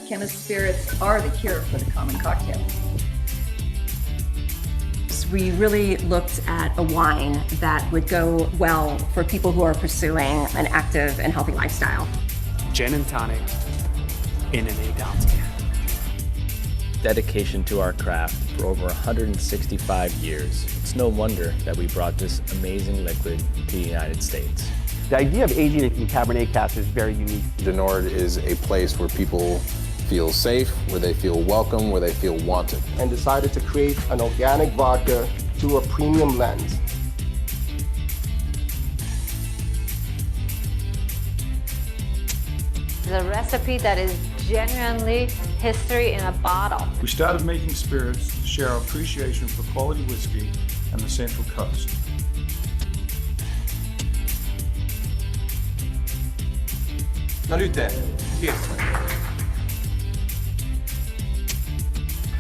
chemist spirits are the cure for the common cocktail. We really looked at a wine that would go well for people who are pursuing an active and healthy lifestyle. Gin and tonic in an 8-ounce can. Dedication to our craft for over 165 years. It's no wonder that we brought this amazing liquid to the United States. The idea of aging in Cabernet cask is very unique. Du Nord is a place where people feel safe, where they feel welcome, where they feel wanted. And decided to create an organic vodka through a premium lens. The recipe that is genuinely history in a bottle. We started making spirits to share our appreciation for quality whiskey and the Central Coast. Salute. Cheers.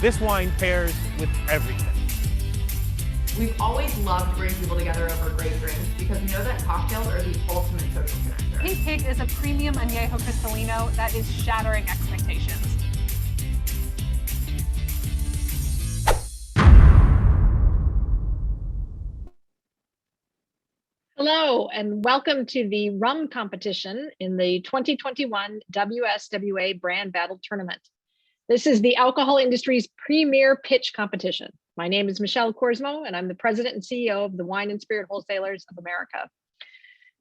This wine pairs with everything. We've always loved bringing people together over great drinks because we know that cocktails are the ultimate social connector. Pink Pig is a premium añejo cristalino that is shattering expectations. Hello, and welcome to the rum competition in the 2021 WSWA Brand Battle Tournament. This is the alcohol industry's premier pitch competition. My name is Michelle Korsmo, and I'm the president and CEO of the Wine and Spirit Wholesalers of America.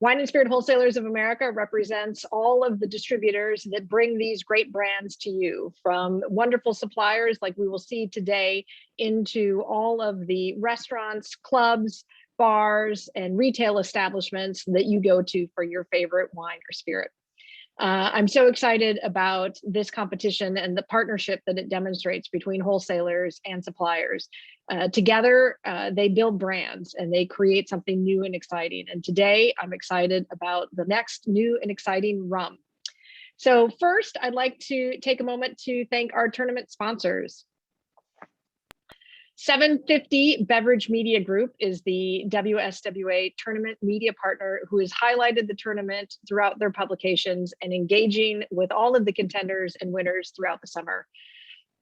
Wine and Spirit Wholesalers of America represents all of the distributors that bring these great brands to you, from wonderful suppliers like we will see today into all of the restaurants, clubs, bars, and retail establishments that you go to for your favorite wine or spirit. I'm so excited about this competition and the partnership that it demonstrates between wholesalers and suppliers. Together, they build brands and they create something new and exciting. And today, I'm excited about the next new and exciting rum. So first, I'd like to take a moment to thank our tournament sponsors. 750 Beverage Media Group is the WSWA tournament media partner who has highlighted the tournament throughout their publications and engaging with all of the contenders and winners throughout the summer.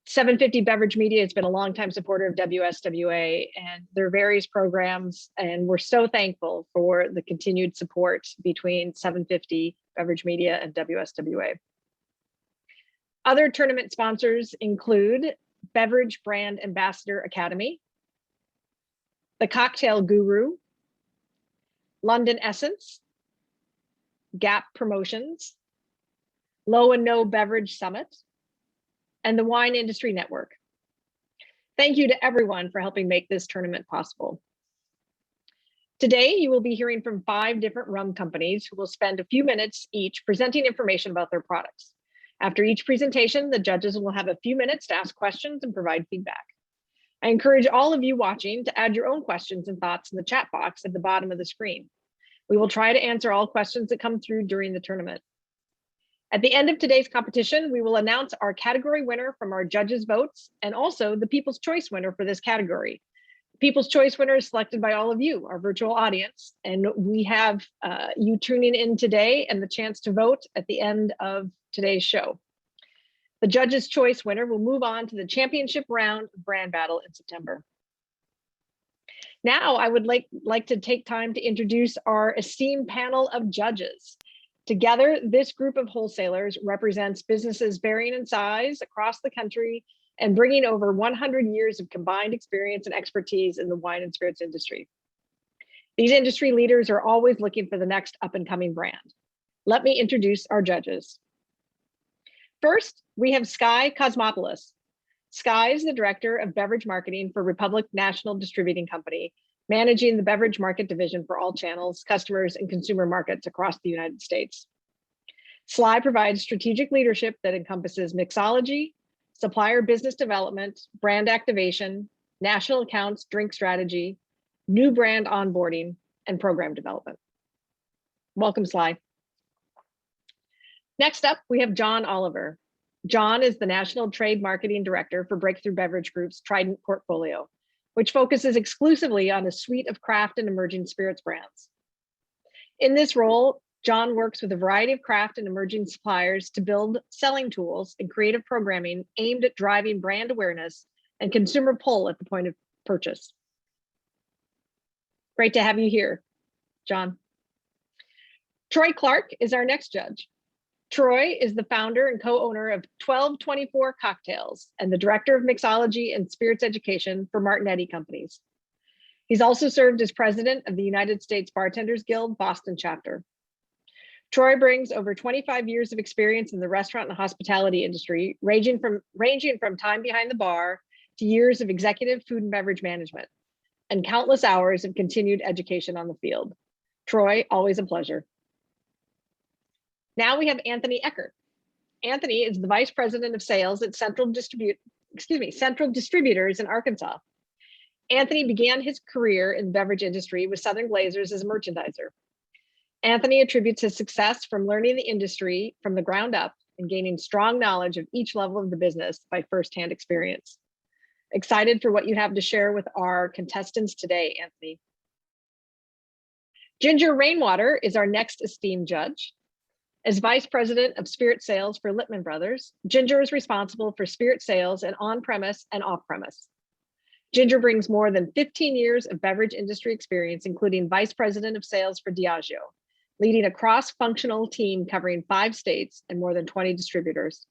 750 Beverage Media has been a longtime supporter of WSWA and their various programs, and we're so thankful for the continued support between 750 Beverage Media and WSWA. Other tournament sponsors include Beverage Brand Ambassador Academy, The Cocktail Guru, London Essence, Gap Promotions, Low and No Beverage Summit, and the Wine Industry Network. Thank you to everyone for helping make this tournament possible. Today, you will be hearing from 5 different rum companies who will spend a few minutes each presenting information about their products. After each presentation, the judges will have a few minutes to ask questions and provide feedback. I encourage all of you watching to add your own questions and thoughts in the chat box at the bottom of the screen. We will try to answer all questions that come through during the tournament. At the end of today's competition, we will announce our category winner from our judges' votes and also the People's Choice winner for this category. The People's Choice winner is selected by all of you, our virtual audience, and we have you tuning in today and the chance to vote at the end of today's show. The Judges' Choice winner will move on to the championship round of Brand Battle in September. Now, I would like to take time to introduce our esteemed panel of judges. Together, this group of wholesalers represents businesses varying in size across the country and bringing over 100 years of combined experience and expertise in the wine and spirits industry. These industry leaders are always looking for the next up-and-coming brand. Let me introduce our judges. First, we have Sky Cosmopoulos. Sky is the Director of Beverage Marketing for Republic National Distributing Company, managing the beverage market division for all channels, customers, and consumer markets across the United States. Sly provides strategic leadership that encompasses mixology, supplier business development, brand activation, national accounts, drink strategy, new brand onboarding, and program development. Welcome, Sly. Next up, we have John Oliver. John is the National Trade Marketing Director for Breakthrough Beverage Group's Trident portfolio, which focuses exclusively on a suite of craft and emerging spirits brands. In this role, John works with a variety of craft and emerging suppliers to build selling tools and creative programming aimed at driving brand awareness and consumer pull at the point of purchase. Great to have you here, John. Troy Clark is our next judge. Troy is the founder and co-owner of 1224 Cocktails and the director of mixology and spirits education for Martinetti Companies. He's also served as president of the United States Bartenders Guild Boston chapter. Troy brings over 25 years of experience in the restaurant and hospitality industry, ranging from time behind the bar to years of executive food and beverage management, and countless hours of continued education on the field. Troy, always a pleasure. Now we have Anthony Eckert. Anthony is the vice president of sales at Central Distributors in Arkansas. Anthony began his career in the beverage industry with Southern Glazers as a merchandiser. Anthony attributes his success from learning the industry from the ground up and gaining strong knowledge of each level of the business by firsthand experience. Excited for what you have to share with our contestants today, Anthony. Ginger Rainwater is our next esteemed judge. As vice president of spirit sales for Lippman Brothers, Ginger is responsible for spirit sales and on-premise and off-premise. Ginger brings more than 15 years of beverage industry experience, including vice president of sales for Diageo, leading a cross-functional team covering 5 states and more than 20 distributors.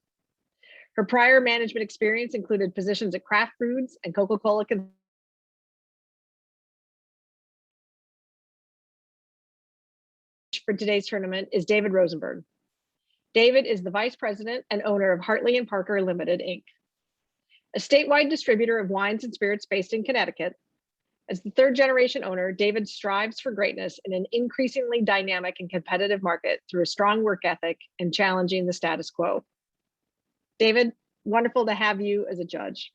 Her prior management experience included positions at Kraft Foods and Coca-Cola. For today's tournament is David Rosenberg. David is the vice president and owner of Hartley & Parker Limited, Inc., a statewide distributor of wines and spirits based in Connecticut. As the 3rd generation owner, David strives for greatness in an increasingly dynamic and competitive market through a strong work ethic and challenging the status quo. David, wonderful to have you as a judge.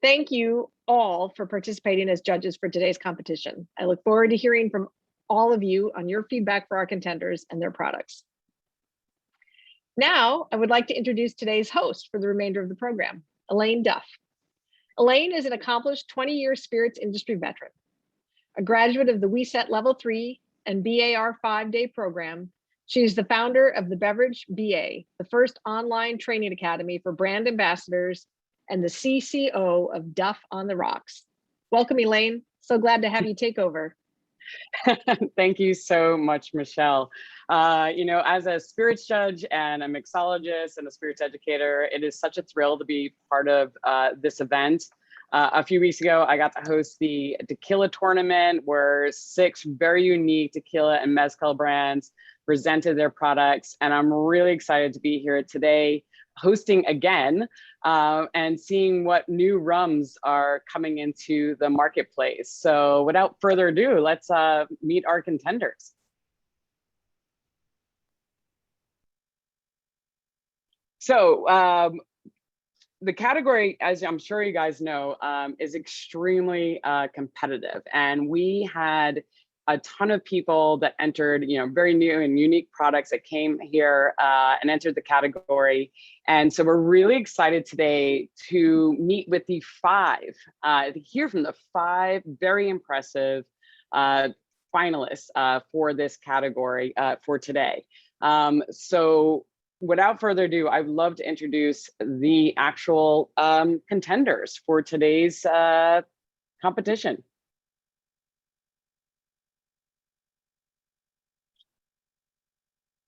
Thank you all for participating as judges for today's competition. I look forward to hearing from all of you on your feedback for our contenders and their products. Now, I would like to introduce today's host for the remainder of the program, Elaine Duff. Elaine is an accomplished 20-year spirits industry veteran, a graduate of the WSET Level 3 and BAR 5-day program. She is the founder of the Beverage BA, the first online training academy for brand ambassadors, and the CCO of Duff on the Rocks. Welcome, Elaine. So glad to have you take over. Thank you so much, Michelle. As a spirits judge and a mixologist and a spirits educator, it is such a thrill to be part of this event. A few weeks ago, I got to host the tequila tournament where 6 very unique tequila and mezcal brands presented their products. And I'm really excited to be here today hosting again and seeing what new rums are coming into the marketplace. So without further ado, let's meet our contenders. So the category, as I'm sure you guys know, is extremely competitive. And we had a ton of people that entered, very new and unique products that came here and entered the category. And so we're really excited today to meet with the 5, to hear from the 5 very impressive finalists for this category for today. So without further ado, I'd love to introduce the actual contenders for today's competition.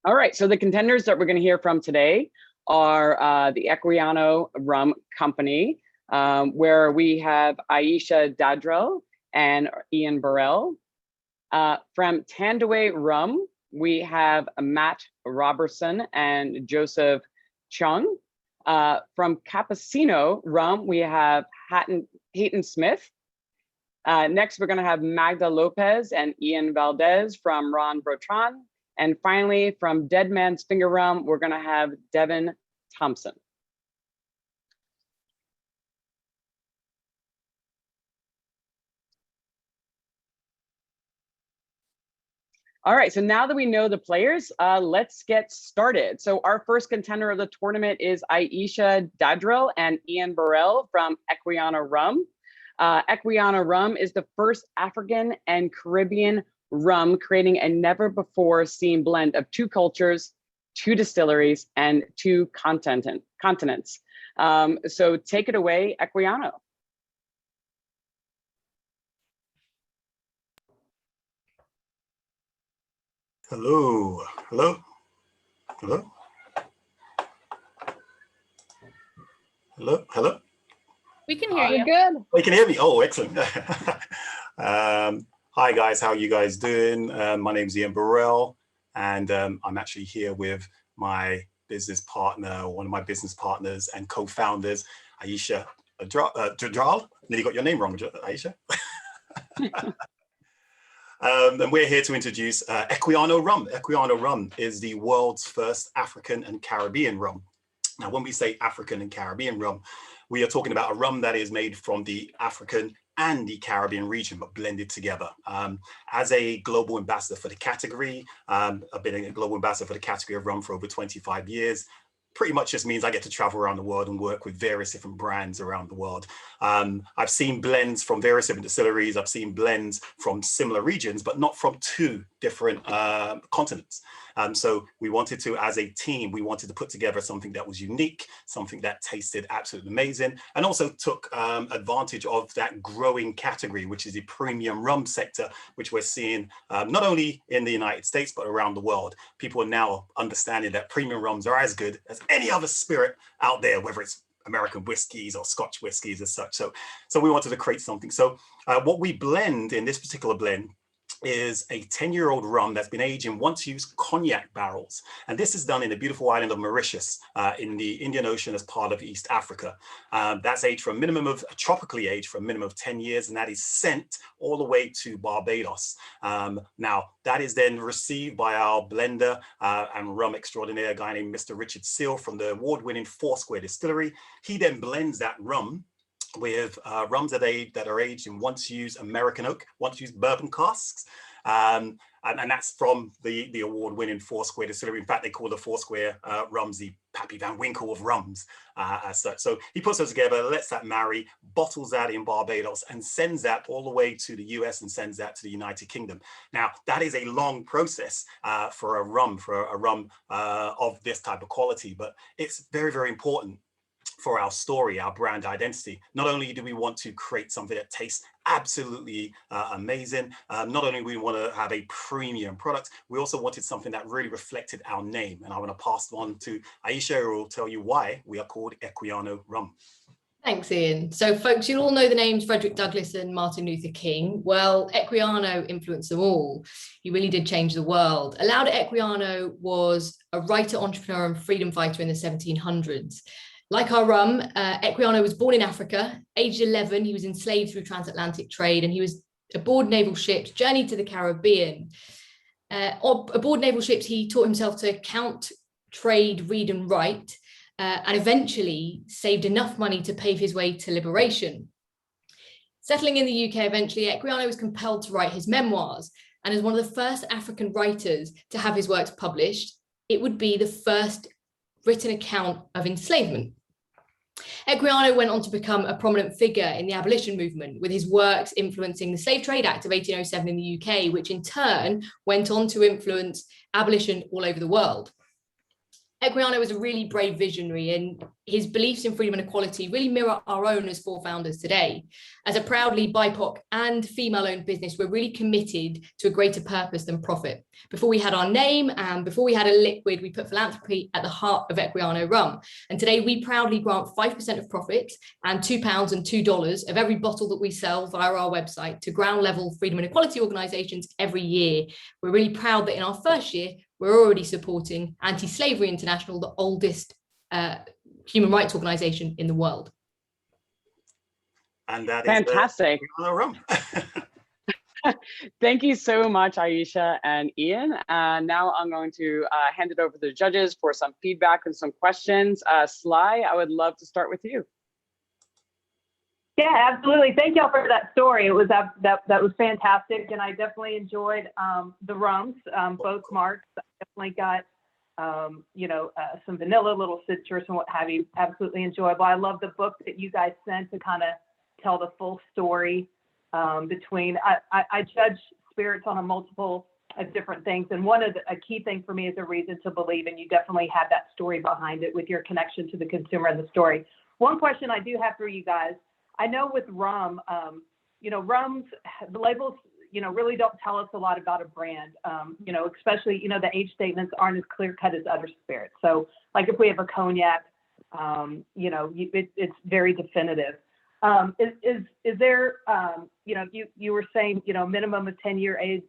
All right, so the contenders that we're going to hear from today are the Equiano Rum Company, where we have Aisha Dadrell and Ian Burrell. From Tanduay Rum, we have Matt Robertson and Joseph Chung. From Campesino Rum, we have Hayton Smith. Next, we're going to have Magda Lopez and Ian Valdez from Ron Botran. And finally, from Dead Man's Finger Rum, we're going to have Devin Thompson. All right, so now that we know the players, let's get started. So our first contender of the tournament is Aisha Dadrell and Ian Burrell from Equiano Rum. Equiano Rum is the first African and Caribbean rum, creating a never before seen blend of 2 cultures, 2 distilleries, and 2 continents. So take it away, Equiano. Hello, hello, hello, hello, hello. We can hear you. Good. Oh, you can hear me? Oh, excellent. Hi guys, how are you guys doing? My name's Ian Burrell, and I'm actually here with my business partner, one of my business partners and co-founders, Aisha Dradral. Nearly got your name wrong, Aisha. And we're here to introduce Equiano Rum. Equiano Rum is the world's first African and Caribbean rum. Now, when we say African and Caribbean rum, we are talking about a rum that is made from the African and the Caribbean region, but blended together. As a global ambassador for the category, I've been a global ambassador for the category of rum for over 25 years. Pretty much just means I get to travel around the world and work with various different brands around the world. I've seen blends from various different distilleries. I've seen blends from similar regions, but not from 2 different continents. So we wanted to, as a team, we wanted to put together something that was unique, something that tasted absolutely amazing, and also took advantage of that growing category, which is the premium rum sector, which we're seeing not only in the United States, but around the world. People are now understanding that premium rums are as good as any other spirit out there, whether it's American whiskies or Scotch whiskies as such. So we wanted to create something. So what we blend in this particular blend is a 10-year-old rum that's been aged in once-used cognac barrels. And this is done in the beautiful island of Mauritius in the Indian Ocean as part of East Africa. That's aged for a minimum of, tropically aged for a minimum of 10 years, and that is sent all the way to Barbados. Now, that is then received by our blender and rum extraordinaire, a guy named Mr. Richard Seal from the award-winning Foursquare Distillery. He then blends that rum with rums that are aged in once-used American oak, once-used bourbon casks. And that's from the award-winning Foursquare Distillery. In fact, they call the Foursquare rums the Pappy Van Winkle of rums as such. So he puts those together, lets that marry, bottles that in Barbados, and sends that all the way to the US and sends that to the United Kingdom. Now, that is a long process for a rum of this type of quality, but it's very, very important for our story, our brand identity. Not only do we want to create something that tastes absolutely amazing, not only do we want to have a premium product, we also wanted something that really reflected our name. And I want to pass on to Aisha, who will tell you why we are called Equiano Rum. Thanks, Ian. So folks, you'll all know the names Frederick Douglass and Martin Luther King. Well, Equiano influenced them all. He really did change the world. Olaudah Equiano was a writer, entrepreneur, and freedom fighter in the 1700s. Like our rum, Equiano was born in Africa. Aged 11, he was enslaved through transatlantic trade, and he was aboard naval ships, journeyed to the Caribbean. Aboard naval ships, he taught himself to count, trade, read, and write, and eventually saved enough money to pave his way to liberation. Settling in the UK eventually, Equiano was compelled to write his memoirs, and as one of the first African writers to have his works published, it would be the first written account of enslavement. Equiano went on to become a prominent figure in the abolition movement, with his works influencing the Slave Trade Act of 1807 in the UK, which in turn went on to influence abolition all over the world. Equiano was a really brave visionary, and his beliefs in freedom and equality really mirror our own as 4 founders today. As a proudly BIPOC and female-owned business, we're really committed to a greater purpose than profit. Before we had our name and before we had a liquid, we put philanthropy at the heart of Equiano Rum. And today we proudly grant 5% of profits and £2 and $2 of every bottle that we sell via our website to ground-level freedom and equality organisations every year. We're really proud that in our first year, we're already supporting Anti-Slavery International, the oldest human rights organisation in the world. And that fantastic. Is rum. Thank you so much, Aisha and Ian. Now I'm going to hand it over to the judges for some feedback and some questions. Sly, I would love to start with you. Yeah, absolutely. Thank y'all for that story. It was that was fantastic, and I definitely enjoyed the rums, both marks. I definitely got some vanilla, little citrus, and what have you. Absolutely enjoyable. I love the book that you guys sent to kind of tell the full story between. I judge spirits on a multiple of different things. And a key thing for me is a reason to believe, and you definitely have that story behind it with your connection to the consumer and the story. One question I do have for you guys, I know with rum, rums, the labels, really don't tell us a lot about a brand, especially, the age statements aren't as clear cut as other spirits. So like if we have a cognac, it's very definitive. Is there, you were saying, minimum of 10-year age,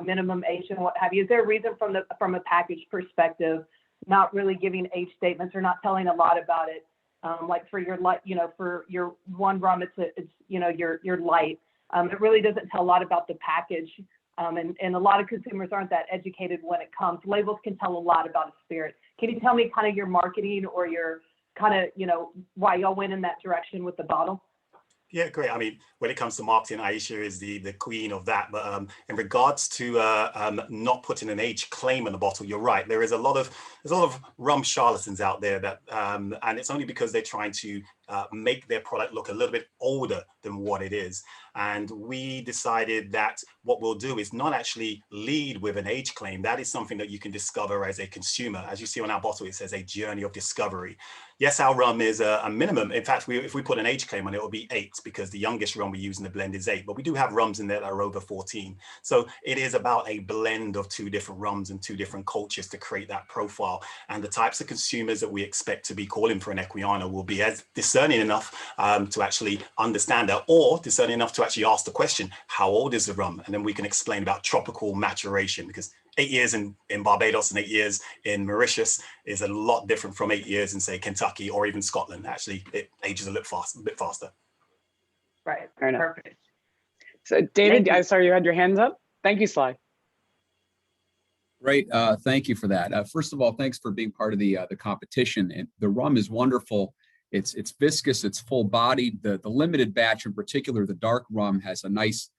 minimum age and what have you. Is there a reason from a package perspective, not really giving age statements or not telling a lot about it? Like for your light, for your one rum, it's your light. It really doesn't tell a lot about the package. And a lot of consumers aren't that educated when it comes. Labels can tell a lot about a spirit. Can you tell me kind of your marketing or your kind of, why y'all went in that direction with the bottle? Yeah, great. I mean, when it comes to marketing, Aisha is the queen of that. But in regards to not putting an age claim on the bottle, you're right. There's a lot of rum charlatans out there that, and it's only because they're trying to make their product look a little bit older than what it is. And we decided that what we'll do is not actually lead with an age claim. That is something that you can discover as a consumer. As you see on our bottle, it says a journey of discovery. Yes, our rum is a minimum. In fact, if we put an age claim on it, will be 8 because the youngest rum we use in the blend is 8. But we do have rums in there that are over 14. So it is about a blend of 2 different rums and 2 different cultures to create that profile. And the types of consumers that we expect to be calling for an Equiano will be as discerning enough to actually understand that, or discerning enough to actually ask the question, how old is the rum? And then we can explain about tropical maturation, because 8 years in Barbados and 8 years in Mauritius is a lot different from 8 years in, say, Kentucky or even Scotland. Actually, it ages a bit faster. Right. Fair enough. Perfect. So David, I saw you had your hands up. Thank you, Sly. Great. Thank you for that. First of all, thanks for being part of the competition. And the rum is wonderful. It's viscous. It's full bodied. The limited batch in particular, the dark rum, has a nice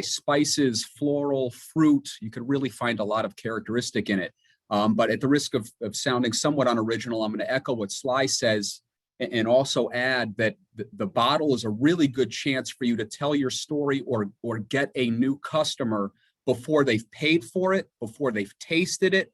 spices, floral, fruit. You could really find a lot of characteristic in it. But at the risk of sounding somewhat unoriginal, I'm going to echo what Sly says and also add that the bottle is a really good chance for you to tell your story or get a new customer before they've paid for it, before they've tasted it.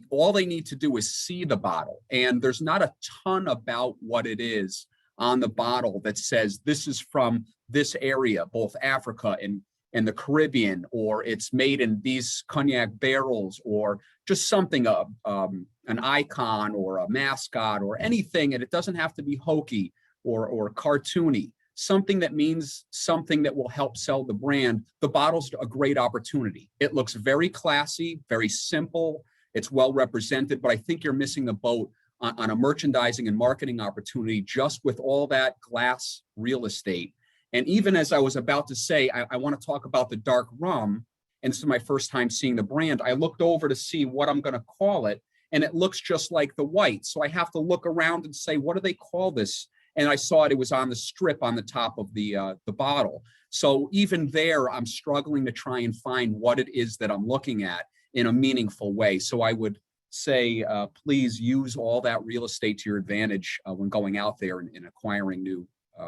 All they need to do is see the bottle. And there's not a ton about what it is on the bottle that says this is from this area, both Africa and the Caribbean, or it's made in these cognac barrels, or just something, an icon or a mascot or anything. And it doesn't have to be hokey or cartoony, something that means something that will help sell the brand. The bottle's a great opportunity. It looks very classy, very simple. It's well represented, but I think you're missing the boat on a merchandising and marketing opportunity just with all that glass real estate. And even as I was about to say, I want to talk about the dark rum, and this is my first time seeing the brand. I looked over to see what I'm going to call it, and it looks just like the white. So I have to look around and say, what do they call this? And I saw it was on the strip on the top of the bottle. So even there, I'm struggling to try and find what it is that I'm looking at in a meaningful way. So I would say, please use all that real estate to your advantage when going out there and acquiring new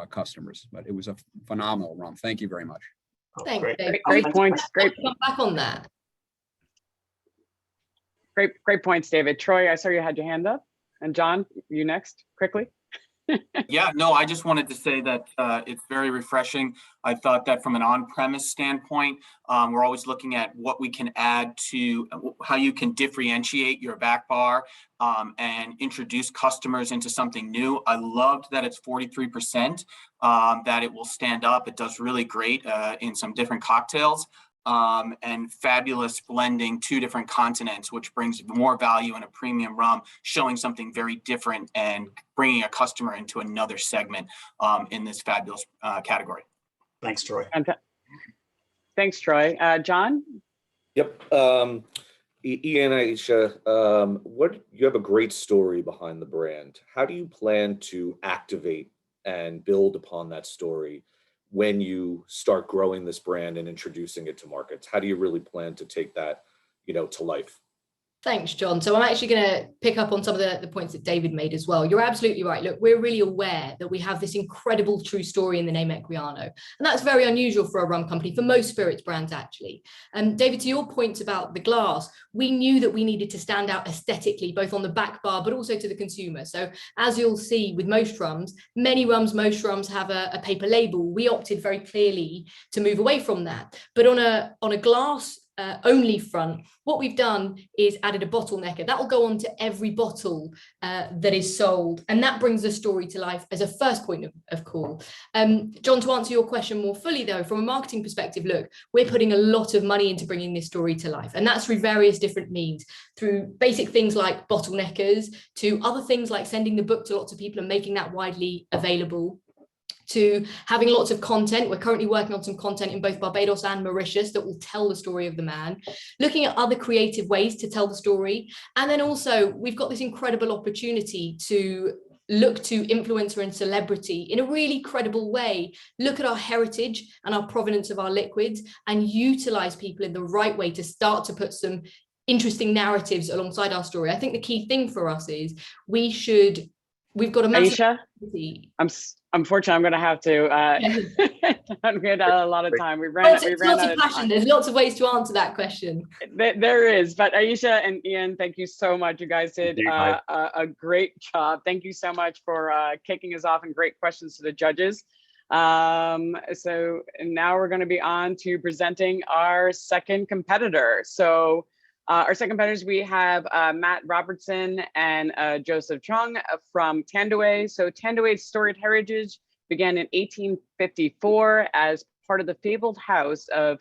customers. But it was a phenomenal rum. Thank you very much. Thanks, Dave. Great points. Great. Come back on that. Great points, David. Troy, I saw you had your hand up. And John, you next, quickly. Yeah, no, I just wanted to say that it's very refreshing. I thought that from an on-premise standpoint, we're always looking at what we can add to how you can differentiate your back bar and introduce customers into something new. I loved that it's 43%, that it will stand up. It does really great in some different cocktails. And fabulous blending 2 different continents, which brings more value in a premium rum, showing something very different and bringing a customer into another segment in this fabulous category. Thanks, Troy. Thanks, Troy. John? Yep. Ian, Aisha, you have a great story behind the brand. How do you plan to activate and build upon that story when you start growing this brand and introducing it to markets? How do you really plan to take that, to life? Thanks, John. So I'm actually going to pick up on some of the points that David made as well. You're absolutely right. Look, we're really aware that we have this incredible true story in the name Equiano. And that's very unusual for a rum company, for most spirits brands, actually. And David, to your point about the glass, we knew that we needed to stand out aesthetically, both on the back bar, but also to the consumer. So as you'll see with most rums, most rums have a paper label. We opted very clearly to move away from that. But on a glass only front, what we've done is added a bottlenecker that will go on to every bottle that is sold, and that brings the story to life as a first point of call. John, to answer your question more fully though, from a marketing perspective, look, we're putting a lot of money into bringing this story to life, and that's through various different means, through basic things like bottleneckers, to other things like sending the book to lots of people and making that widely available, to having lots of content. We're currently working on some content in both Barbados and Mauritius that will tell the story of the man, looking at other creative ways to tell the story. And then also we've got this incredible opportunity to look to influencer and celebrity in a really credible way, look at our heritage and our provenance of our liquids, and utilize people in the right way to start to put some interesting narratives alongside our story. I think the key thing for us is we've got a massive Aisha, unfortunately, I'm going to have to. We had a lot of time. We ran out of time. There's lots of ways to answer that question. There is, but Aisha and Ian, thank you so much. You guys did a great job. Thank you so much for kicking us off and great questions to the judges. So now we're going to be on to presenting our second competitor. So our second competitors, we have Matt Robertson and Joseph Chung from Tanduay. So Tanduay's storied heritage began in 1854 as part of the fabled house of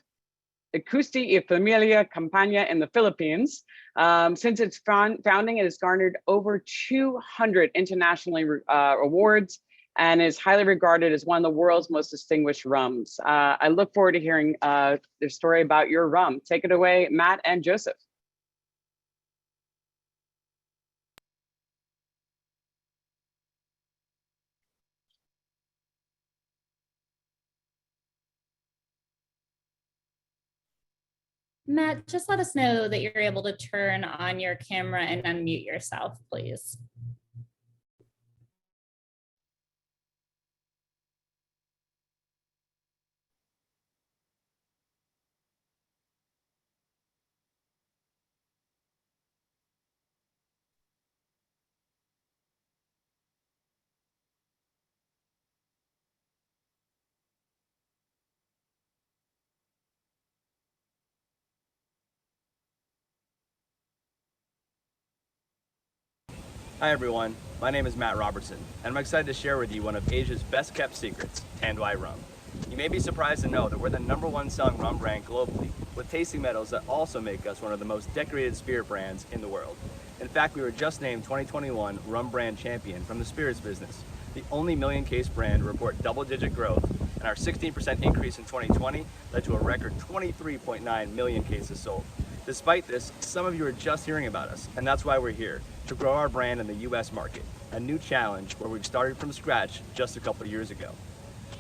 Icusti y Familia Campana in the Philippines. Since its founding, it has garnered over 200 internationally awards and is highly regarded as one of the world's most distinguished rums. I look forward to hearing their story about your rum. Take it away, Matt and Joseph. Matt, just let us know that you're able to turn on your camera and unmute yourself, please. Hi everyone, my name is Matt Robertson, and I'm excited to share with you one of Asia's best kept secrets, Tanduay rum. You may be surprised to know that we're the #1 selling rum brand globally, with tasting medals that also make us one of the most decorated spirit brands in the world. In fact, we were just named 2021 Rum Brand Champion from the spirits business, the only million-case brand to report double-digit growth, and our 16% increase in 2020 led to a record 23.9 million cases sold. Despite this, some of you are just hearing about us, and that's why we're here, to grow our brand in the US market, a new challenge where we've started from scratch just a couple years ago.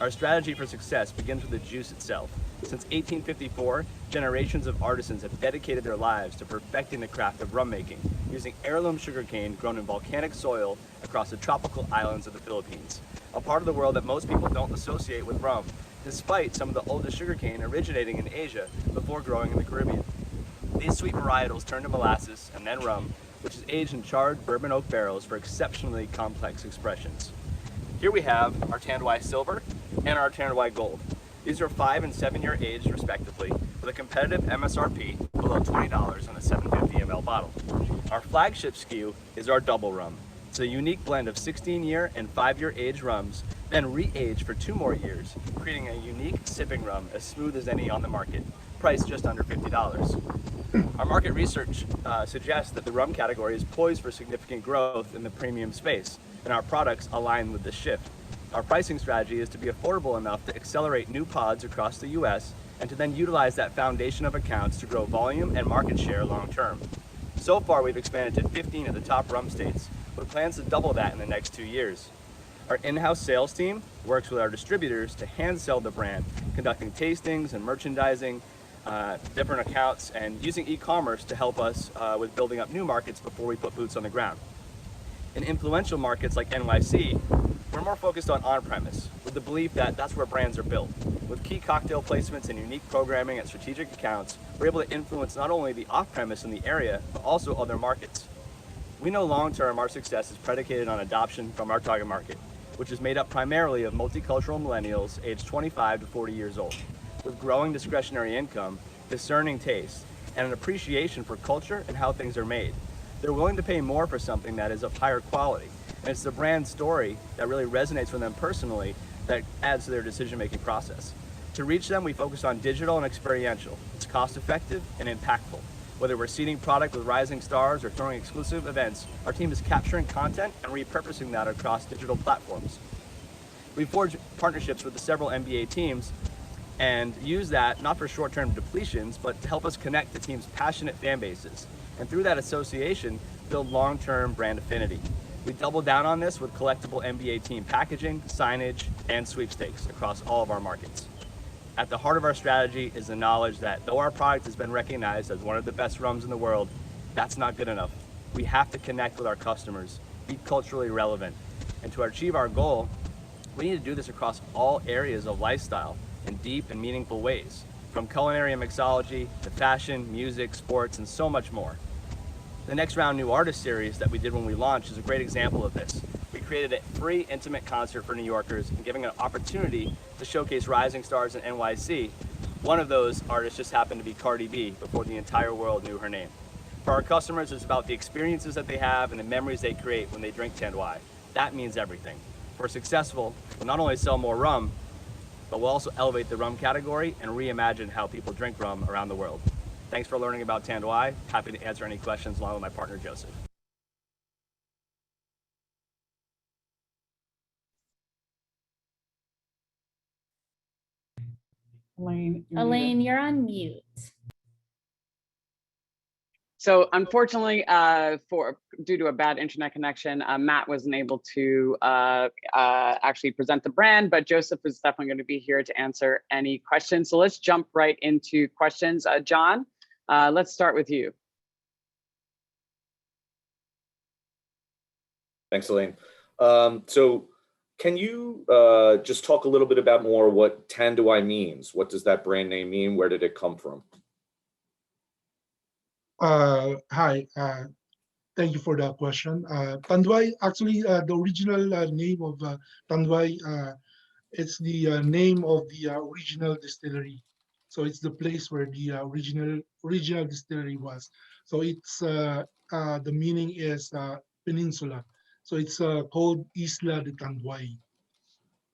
Our strategy for success begins with the juice itself. Since 1854, generations of artisans have dedicated their lives to perfecting the craft of rum making, using heirloom sugarcane grown in volcanic soil across the tropical islands of the Philippines, a part of the world that most people don't associate with rum, despite some of the oldest sugarcane originating in Asia before growing in the Caribbean. These sweet varietals turn to molasses and then rum, which is aged in charred bourbon oak barrels for exceptionally complex expressions. Here we have our Tanduay Silver and our Tanduay Gold. These are 5- and 7-year aged respectively, with a competitive MSRP below $20 on a 750 ml bottle. Our flagship SKU is our Double Rum. It's a unique blend of 16-year and 5-year aged rums, then re-aged for 2 more years, creating a unique sipping rum as smooth as any on the market, priced just under $50. Our market research suggests that the rum category is poised for significant growth in the premium space, and our products align with this shift. Our pricing strategy is to be affordable enough to accelerate new pods across the US and to then utilize that foundation of accounts to grow volume and market share long term. So far, we've expanded to 15 of the top rum states, with plans to double that in the next 2 years. Our in-house sales team works with our distributors to hand sell the brand, conducting tastings and merchandising, different accounts and using e-commerce to help us with building up new markets before we put boots on the ground. In influential markets like NYC, we're more focused on on-premise, with the belief that that's where brands are built. With key cocktail placements and unique programming at strategic accounts, we're able to influence not only the off-premise in the area, but also other markets. We know long-term our success is predicated on adoption from our target market, which is made up primarily of multicultural millennials aged 25 to 40 years old, with growing discretionary income, discerning taste, and an appreciation for culture and how things are made. They're willing to pay more for something that is of higher quality, and it's the brand story that really resonates with them personally that adds to their decision-making process. To reach them, we focus on digital and experiential. It's cost-effective and impactful. Whether we're seeding product with rising stars or throwing exclusive events, our team is capturing content and repurposing that across digital platforms. We forge partnerships with the several NBA teams and use that not for short-term depletions, but to help us connect the team's passionate fan bases. And through that association, build long-term brand affinity. We double down on this with collectible NBA team packaging, signage, and sweepstakes across all of our markets. At the heart of our strategy is the knowledge that though our product has been recognized as one of the best rums in the world, that's not good enough. We have to connect with our customers, be culturally relevant. And to achieve our goal, we need to do this across all areas of lifestyle in deep and meaningful ways, from culinary and mixology to fashion, music, sports, and so much more. The Next Round New Artist series that we did when we launched is a great example of this. We created a free, intimate concert for New Yorkers and giving an opportunity to showcase rising stars in NYC. One of those artists just happened to be Cardi B before the entire world knew her name. For our customers, it's about the experiences that they have and the memories they create when they drink Tanduay. That means everything. If we're successful, we'll not only sell more rum, but we'll also elevate the rum category and reimagine how people drink rum around the world. Thanks for learning about Tanduay. Happy to answer any questions along with my partner, Joseph. Elaine, you're on mute. So unfortunately, due to a bad internet connection, Matt wasn't able to actually present the brand, but Joseph is definitely going to be here to answer any questions. So let's jump right into questions. John, let's start with you. Thanks, Elaine. So can you just talk a little bit about more what Tanduay means? What does that brand name mean? Where did it come from? Hi, thank you for that question. Tanduay, actually, the original name of Tanduay, it's the name of the original distillery. So it's the place where the original distillery was. So it's the meaning is peninsula. So it's called Isla de Tanduay.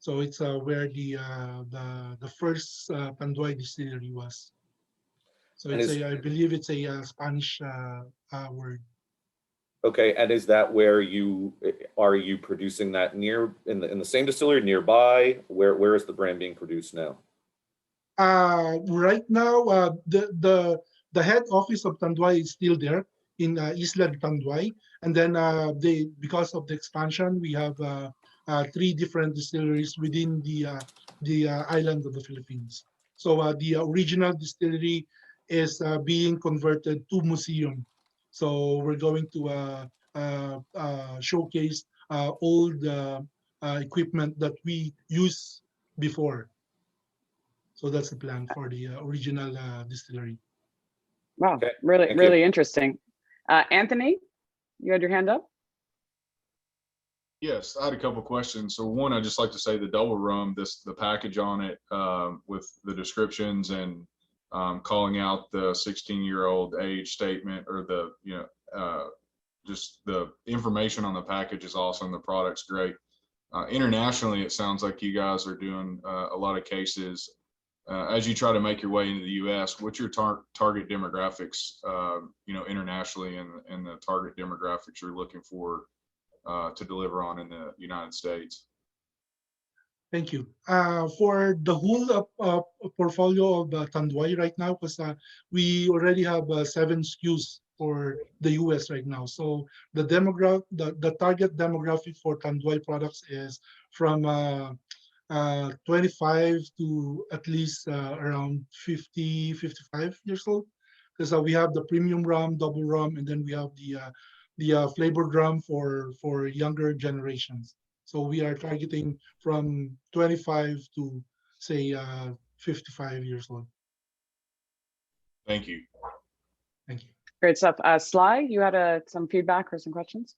So it's where the first Tanduay distillery was. So it's I believe it's a Spanish word. Okay, and is that where you producing that in the same distillery nearby? Where is the brand being produced now? Right now, the head office of Tanduay is still there in Isla de Tanduay, and then because of the expansion, we have 3 different distilleries within the island of the Philippines. So the original distillery is being converted to museum. So we're going to showcase all the equipment that we used before. So that's the plan for the original distillery. Wow, okay. Really interesting. Anthony, you had your hand up? Yes, I had a couple questions. So one, I'd just like to say the double rum, the package on it with the descriptions and calling out the 16-year-old age statement, or the just the information on the package is awesome. The product's great. Internationally, it sounds like you guys are doing a lot of cases. As you try to make your way into the U.S., what's your target demographics, internationally, and the target demographics you're looking for to deliver on in the United States? Thank you. For the whole portfolio of Tanduay right now, because we already have 7 SKUs for the US right now. So the target demographic for Tanduay products is from 25 to at least around 50, 55 years old. Because we have the premium rum, double rum, and then we have the flavored rum for younger generations. So we are targeting from 25 to say 55 years old. Thank you. Thank you. Great stuff. Sly, you had some feedback or some questions?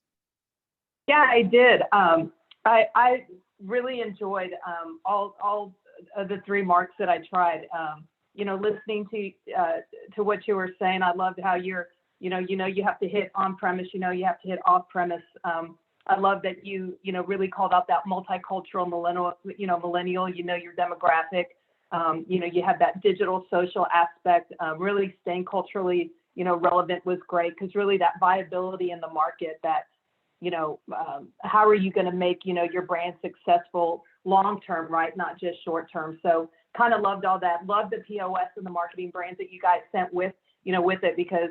Yeah, I did. I really enjoyed all of the three marks that I tried. You know, listening to what you were saying, I loved how you're, you have to hit on premise, you have to hit off premise. I love that you really called out that multicultural millennial, your demographic. You have that digital social aspect. Really staying culturally, relevant was great, because really that viability in the market, that how are you going to make your brand successful long term, right? Not just short term. So kind of loved all that. Loved the POS and the marketing brands that you guys sent with it, because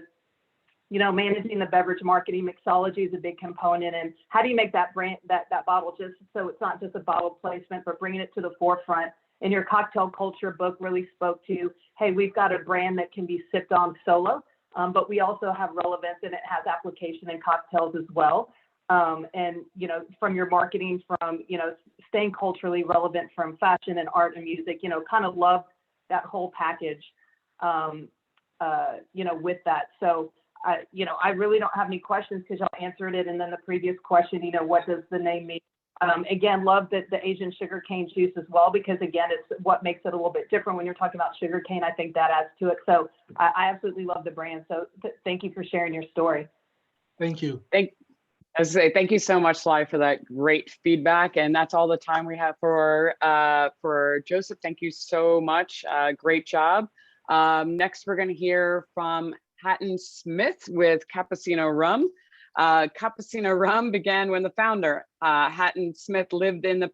managing the beverage marketing mixology is a big component. And how do you make that brand, that bottle, just so it's not just a bottle placement, but bringing it to the forefront? And your cocktail culture book really spoke to, hey, we've got a brand that can be sipped on solo, but we also have relevance, and it has application in cocktails as well. And, from your marketing, from, staying culturally relevant, from fashion and art and music, kind of love that whole package, with that. So, I really don't have any questions, because y'all answered it. And then the previous question, what does the name mean? Again, love the Asian sugarcane juice as well, because again, it's what makes it a little bit different when you're talking about sugarcane. I think that adds to it. So I absolutely love the brand. So thank you for sharing your story. Thank you. Thank you so much, Sly, for that great feedback. And that's all the time we have for Joseph. Thank you so much. Great job. Next, we're going to hear from Hatton Smith with Campesino Rum. Campesino Rum began when the founder, Hatton Smith, lived in the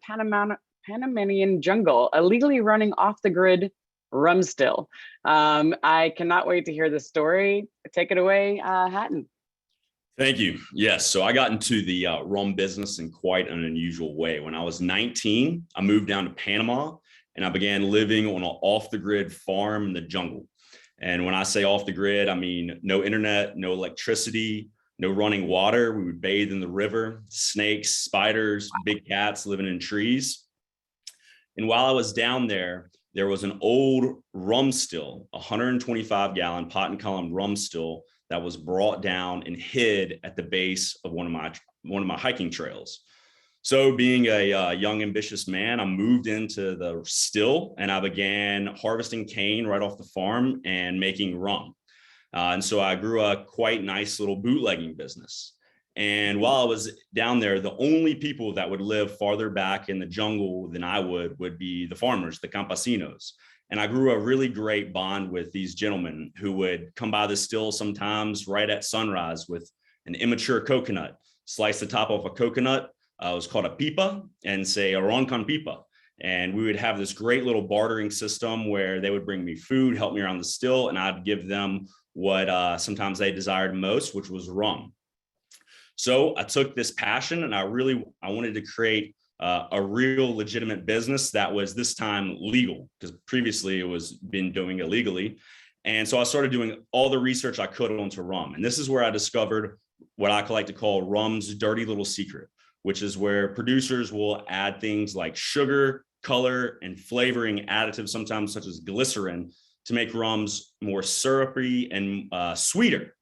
Panamanian jungle, illegally running off the grid rum still. I cannot wait to hear the story. Take it away, Hatton. Thank you. Yes, so I got into the rum business in quite an unusual way. When I was 19, I moved down to Panama, and I began living on an off-the-grid farm in the jungle. And when I say off the grid, I mean no internet, no electricity, no running water. We would bathe in the river, snakes, spiders, big cats living in trees. And while I was down there, there was an old rum still, 125-gallon pot and column rum still, that was brought down and hid at the base of one of my hiking trails. So being a young, ambitious man, I moved into the still, and I began harvesting cane right off the farm and making rum. And so I grew a quite nice little bootlegging business. And while I was down there, the only people that would live farther back in the jungle than I would be the farmers, the campesinos. And I grew a really great bond with these gentlemen who would come by the still sometimes right at sunrise with an immature coconut, slice the top off a coconut. It was called a pipa, and say a ron con pipa. And we would have this great little bartering system where they would bring me food, help me around the still, and I'd give them what sometimes they desired most, which was rum. So I took this passion, and I wanted to create a real legitimate business that was this time legal, because previously it was been doing illegally. And so I started doing all the research I could onto rum. And this is where I discovered what I like to call rum's dirty little secret, which is where producers will add things like sugar, color, and flavoring additives, sometimes such as glycerin, to make rums more syrupy and sweeter.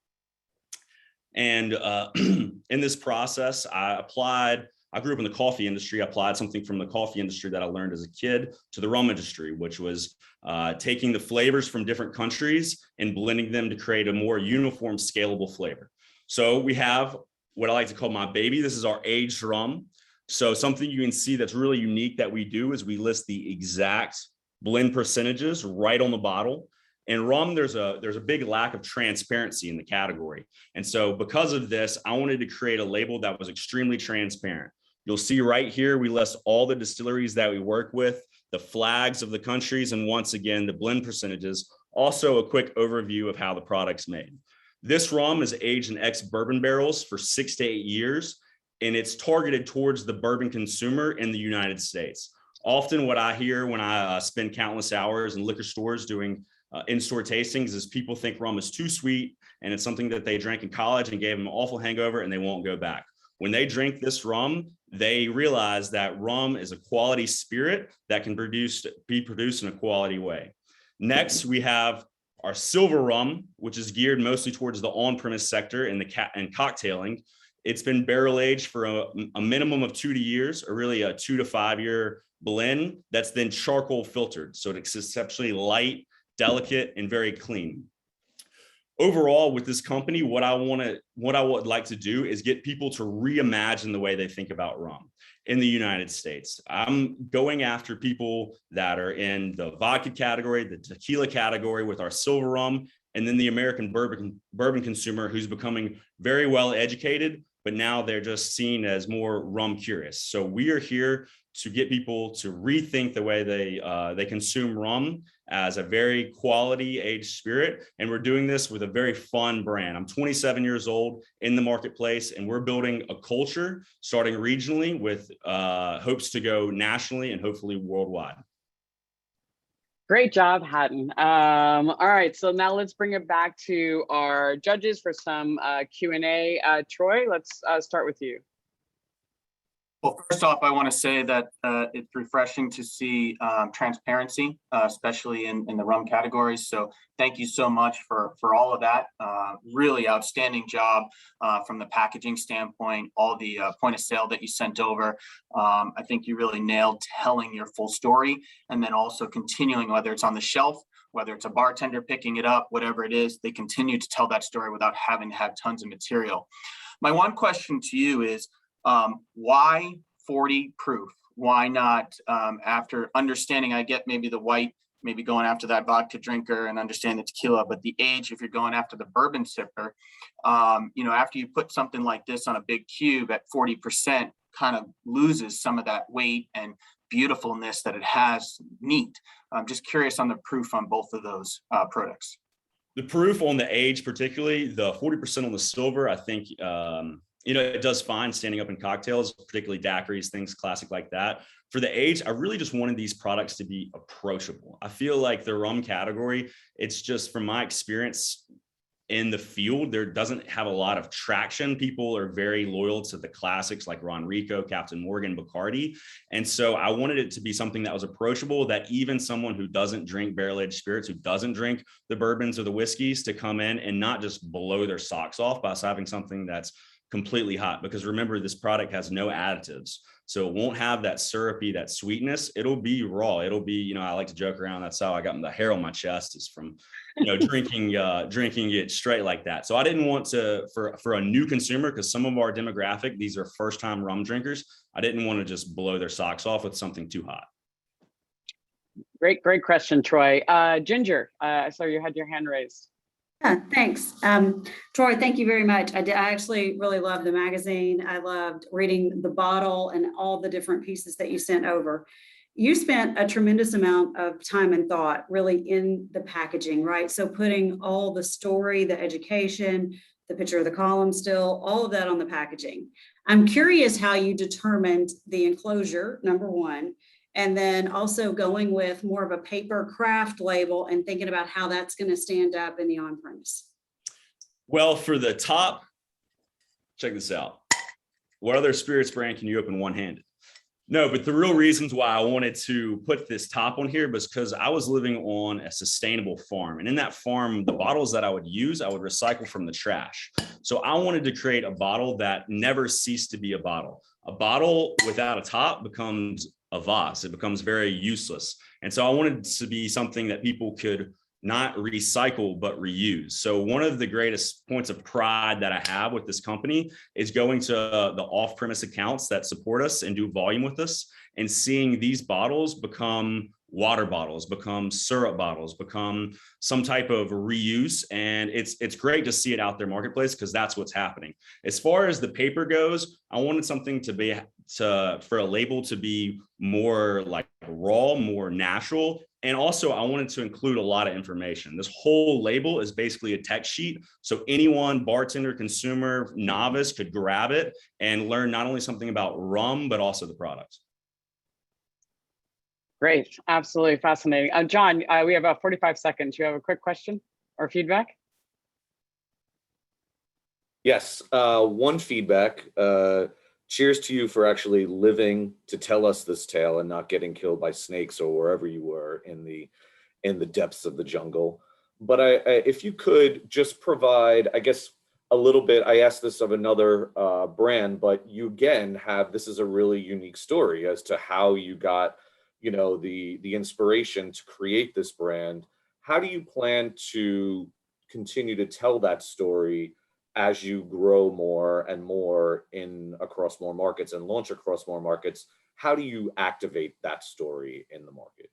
And in this process, I grew up in the coffee industry. I applied something from the coffee industry that I learned as a kid to the rum industry, which was taking the flavors from different countries and blending them to create a more uniform, scalable flavor. So we have what I like to call my baby. This is our aged rum. So something you can see that's really unique that we do is we list the exact blend percentages right on the bottle. And rum, there's a big lack of transparency in the category. And so because of this, I wanted to create a label that was extremely transparent. You'll see right here, we list all the distilleries that we work with, the flags of the countries, and once again, the blend percentages. Also a quick overview of how the product's made. This rum is aged in ex-bourbon barrels for 6 to 8 years, and it's targeted towards the bourbon consumer in the United States. Often what I hear when I spend countless hours in liquor stores doing in-store tastings is people think rum is too sweet and it's something that they drank in college and gave them an awful hangover and they won't go back. When they drink this rum, they realize that rum is a quality spirit that can be produced in a quality way. Next, we have our silver rum, which is geared mostly towards the on-premise sector and cocktailing. It's been barrel aged for a minimum of 2 years, or really a 2 to 5 year blend that's then charcoal filtered. So it's exceptionally light, delicate, and very clean. Overall, with this company, what I would like to do is get people to reimagine the way they think about rum in the United States. I'm going after people that are in the vodka category, the tequila category with our silver rum, and then the American bourbon consumer who's becoming very well educated, but now they're just seen as more rum curious. So we are here to get people to rethink the way they consume rum as a very quality aged spirit. And we're doing this with a very fun brand. I'm 27 years old in the marketplace, and we're building a culture starting regionally with hopes to go nationally and hopefully worldwide. Great job, Hatton. All right, so now let's bring it back to our judges for some Q&A. Troy, let's start with you. Well, first off, I want to say that it's refreshing to see transparency, especially in the rum categories. So thank you so much for all of that. Really outstanding job from the packaging standpoint, all the point of sale that you sent over. I think you really nailed telling your full story, and then also continuing, whether it's on the shelf, whether it's a bartender picking it up, whatever it is, they continue to tell that story without having to have tons of material. My one question to you is, why 40 proof? Why not, after understanding, I get maybe the white, maybe going after that vodka drinker and understand the tequila, but the age, if you're going after the bourbon sipper, after you put something like this on a big cube at 40%, kind of loses some of that weight and beautifulness that it has. Neat. I'm just curious on the proof on both of those products. The proof on the age, particularly the 40% on the silver, I think, it does fine standing up in cocktails, particularly daiquiris, things classic like that. For the age, I really just wanted these products to be approachable. I feel like the rum category, it's just from my experience in the field, there doesn't have a lot of traction. People are very loyal to the classics like Ron Rico, Captain Morgan, Bacardi. And so I wanted it to be something that was approachable, that even someone who doesn't drink barrel-aged spirits, who doesn't drink the bourbons or the whiskeys, to come in and not just blow their socks off by having something that's completely hot. Because remember, this product has no additives, so it won't have that syrupy, that sweetness. It'll be raw. It'll be, I like to joke around, that's how I got the hair on my chest, is from drinking it straight like that. So I didn't want to, for a new consumer, because some of our demographic, these are first time rum drinkers, I didn't want to just blow their socks off with something too hot. Great question, Troy. Ginger, I saw you had your hand raised. Yeah, thanks. Troy, thank you very much. I actually really loved the magazine. I loved reading the bottle and all the different pieces that you sent over. You spent a tremendous amount of time and thought really in the packaging, right? So putting all the story, the education, the picture of the column still, all of that on the packaging. I'm curious how you determined the enclosure, number one, and then also going with more of a paper craft label and thinking about how that's going to stand up in the on-premise. Well, for the top, check this out. What other spirits brand can you open one-handed? No, but the real reasons why I wanted to put this top on here was because I was living on a sustainable farm. And in that farm, the bottles that I would use, I would recycle from the trash. So I wanted to create a bottle that never ceased to be a bottle. A bottle without a top becomes a vase. It becomes very useless. And so I wanted to be something that people could not recycle, but reuse. So one of the greatest points of pride that I have with this company is going to the off-premise accounts that support us and do volume with us, and seeing these bottles become water bottles, become syrup bottles, become some type of reuse. And it's great to see it out there marketplace, because that's what's happening. As far as the paper goes, I wanted something for a label to be more like raw, more natural. And also I wanted to include a lot of information. This whole label is basically a text sheet. So anyone, bartender, consumer, novice, could grab it and learn not only something about rum, but also the product. Great, absolutely fascinating. John, we have 45 seconds. You have a quick question or feedback? Yes, one feedback. Cheers to you for actually living to tell us this tale and not getting killed by snakes or wherever you were in the depths of the jungle. But if you could just provide, I guess, a little bit, I asked this of another brand, but you again have, this is a really unique story as to how you got, you know, the inspiration to create this brand. How do you plan to continue to tell that story as you grow more and more across more markets and launch across more markets? How do you activate that story in the market?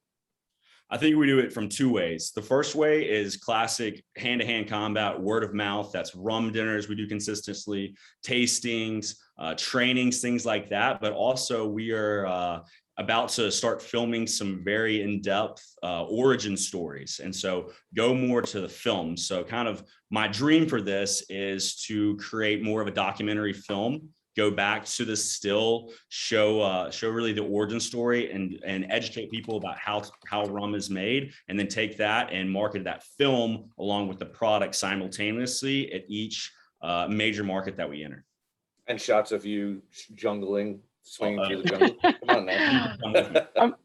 I think we do it from two ways. The first way is classic hand-to-hand combat, word of mouth. That's rum dinners we do consistently, tastings, trainings, things like that. But also we are about to start filming some very in-depth origin stories. And so go more to the film. So kind of my dream for this is to create more of a documentary film, go back to the still, show really the origin story and educate people about how rum is made, and then take that and market that film along with the product simultaneously at each major market that we enter. And shots of you jungling, swinging through the jungle. Come on now.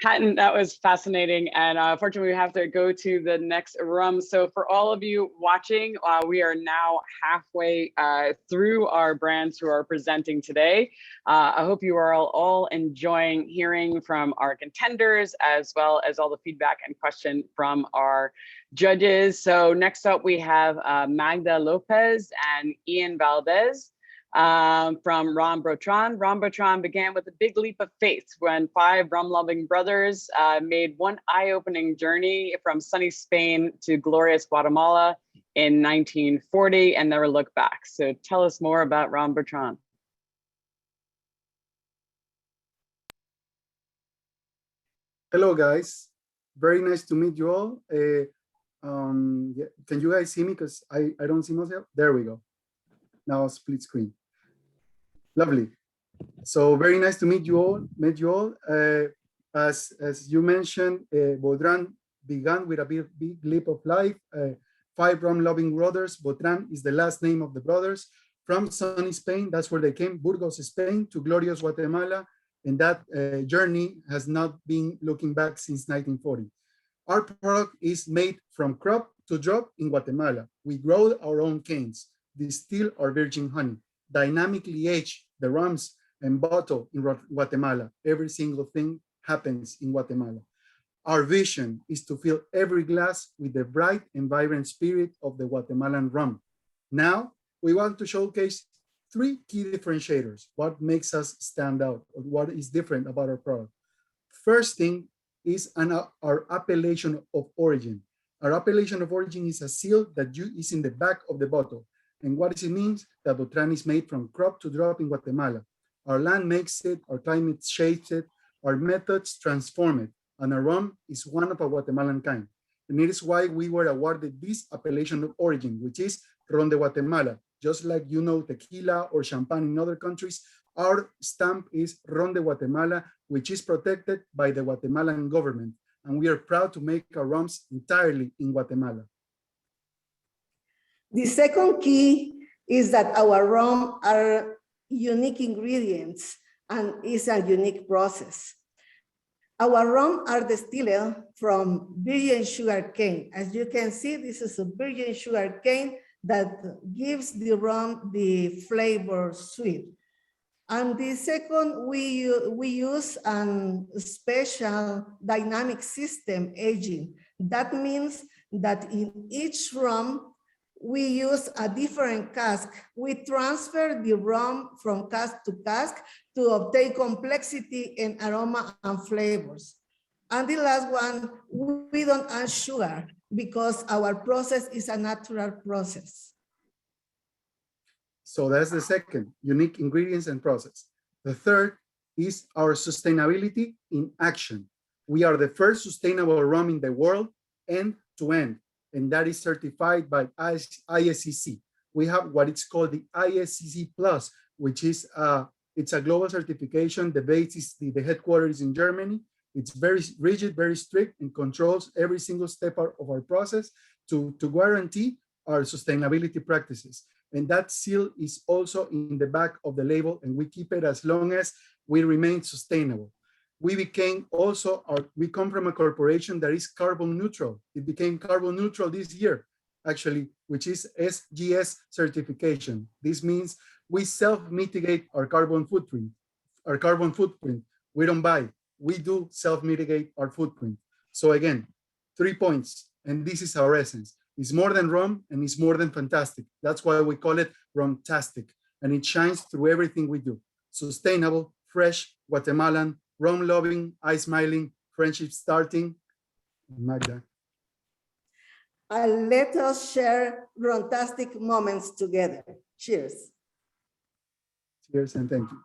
Hatton, that was fascinating. And unfortunately, we have to go to the next rum. So for all of you watching, we are now halfway through our brands who are presenting today. I hope you are all enjoying hearing from our contenders, as well as all the feedback and question from our judges. So next up, we have Magda Lopez and Ian Valdez. From Rum Botran. Rum Botran began with a big leap of faith when 5 rum-loving brothers made one eye-opening journey from sunny Spain to glorious Guatemala in 1940 and never looked back. So tell us more about Rum Botran. Hello, guys. Very nice to meet you all. Yeah, can you guys see me? Because I don't see myself. There we go. Now split screen. Lovely. So very nice to meet you all. As you mentioned, Botran began with a big leap of life. 5 rum-loving brothers. Botran is the last name of the brothers. From sunny Spain, that's where they came, Burgos, Spain, to glorious Guatemala. And that journey has not been looking back since 1940. Our product is made from crop to drop in Guatemala. We grow our own canes, distill our virgin honey, dynamically age the rums and bottle in Guatemala. Every single thing happens in Guatemala. Our vision is to fill every glass with the bright and vibrant spirit of the Guatemalan rum. Now, we want to showcase 3 key differentiators, what makes us stand out, or what is different about our product. First thing is our appellation of origin. Our appellation of origin is a seal that is in the back of the bottle. And what does it mean? That Botran is made from crop to drop in Guatemala. Our land makes it, our climate shapes it, our methods transform it, and our rum is one of a Guatemalan kind. And it is why we were awarded this appellation of origin, which is Ron de Guatemala. Just like you know tequila or champagne in other countries, our stamp is Ron de Guatemala, which is protected by the Guatemalan government. And we are proud to make our rums entirely in Guatemala. The second key is that our rum are unique ingredients and is a unique process. Our rum are distilled from virgin sugar cane. As you can see, this is a virgin sugar cane that gives the rum the flavor sweet. And the second, we use a special dynamic system aging. That means that in each rum, we use a different cask. We transfer the rum from cask to cask to obtain complexity in aroma and flavors. And the last one, we don't add sugar because our process is a natural process. So that's the second, unique ingredients and process. The third is our sustainability in action. We are the first sustainable rum in the world end to end. And that is certified by ISCC. We have what it's called the ISCC Plus, which is it's a global certification. The base is the headquarters in Germany, It's very rigid, very strict, and controls every single step of our process to guarantee our sustainability practices. And that seal is also in the back of the label, and we keep it as long as we remain sustainable. We became also, we come from a corporation that is carbon neutral. It became carbon neutral this year, actually, which is SGS certification. This means we self-mitigate our carbon footprint. We don't buy, we do self-mitigate our footprint. So again, 3 points, and this is our essence. It's more than rum, and it's more than fantastic. That's why we call it Rumtastic, and it shines through everything we do. Sustainable, fresh, Guatemalan, rum-loving, eye-smiling, friendship starting. Magda. And let us share Rumtastic moments together. Cheers. Cheers, and thank you.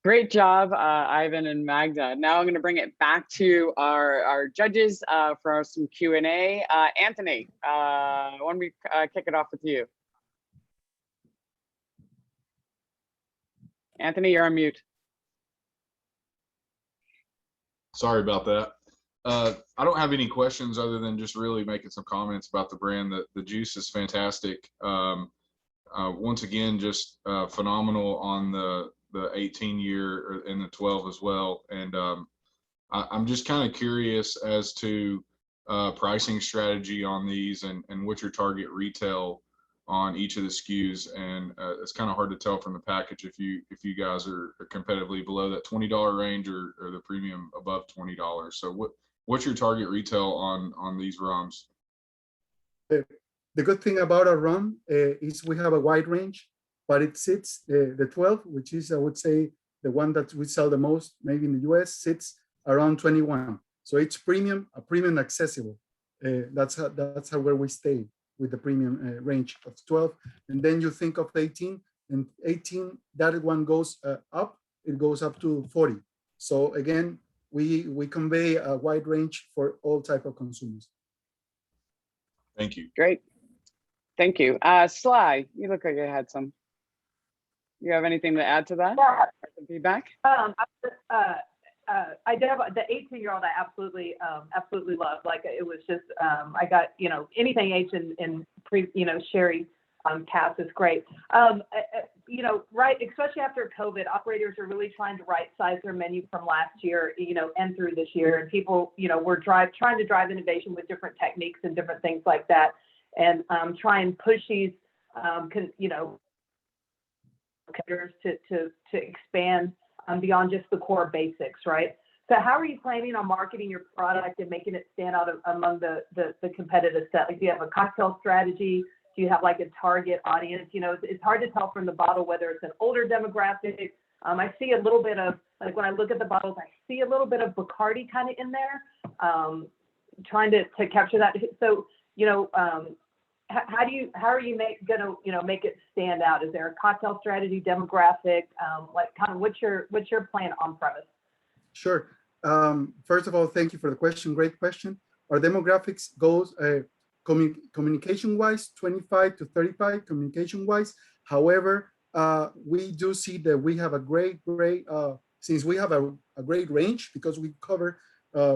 Great job, Ivan and Magda. Now I'm going to bring it back to our judges for some Q&A. Anthony, why don't we kick it off with you? Anthony, you're on mute. Sorry about that. I don't have any questions other than just really making some comments about the brand. The juice is fantastic. Once again, just phenomenal on the 18-year and the 12 as well. And I'm just kind of curious as to pricing strategy on these and what your target retail on each of the SKUs. And it's kind of hard to tell from the package if you guys are competitively below that $20 range or the premium above $20. So what's your target retail on these rums? The good thing about our rum is we have a wide range, but it sits, the 12, which is, I would say, the one that we sell the most, maybe in the US, sits around 21. So it's premium, a premium accessible. That's how where we stay with the premium range of 12. And then you think of 18, and 18, that one goes up, it goes up to 40. So again, we convey a wide range for all type of consumers. Thank you. Great. Thank you. Sly, you look like you had some. You have anything to add to that? Yeah. Some feedback? I did have the 18-year-old. I absolutely loved. Like it was just I got anything aged in sherry cask is great. Right, especially after COVID, operators are really trying to right size their menu from last year, and through this year, and people were trying to drive innovation with different techniques and different things like that, and try and push these to expand beyond just the core basics, right? So how are you planning on marketing your product and making it stand out among the competitive set? Like, do you have a cocktail strategy? Do you have like a target audience? It's hard to tell from the bottle whether it's an older demographic. I see a little bit of, like when I look at the bottles, I see a little bit of Bacardi kind of in there, trying to capture that. So, how are you gonna make it stand out? Is there a cocktail strategy, demographic, what's your plan on premise? Sure. First of all, thank you for the question. Great question. Our demographics goes communication wise, 25 to 35 communication wise. However, we do see that we have a great since we have a great range, because we cover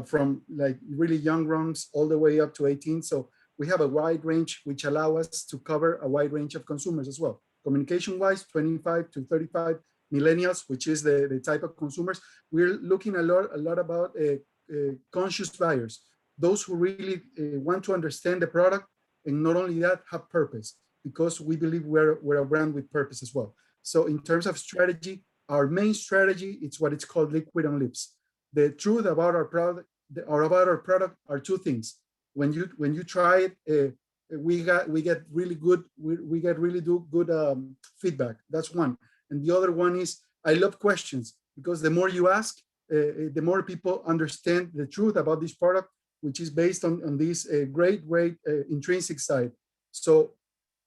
from like really young rums all the way up to 18. So we have a wide range, which allow us to cover a wide range of consumers as well. Communication-wise, 25 to 35 millennials, which is the type of consumers. We're looking a lot about conscious buyers, those who really want to understand the product, and not only that, have purpose, because we believe we're a brand with purpose as well. So in terms of strategy, our main strategy, it's what it's called liquid on lips. The truth about our product are two things. When you try it, we get really good feedback. That's one. And the other one is, I love questions, because the more you ask, the more people understand the truth about this product, which is based on this great intrinsic side. So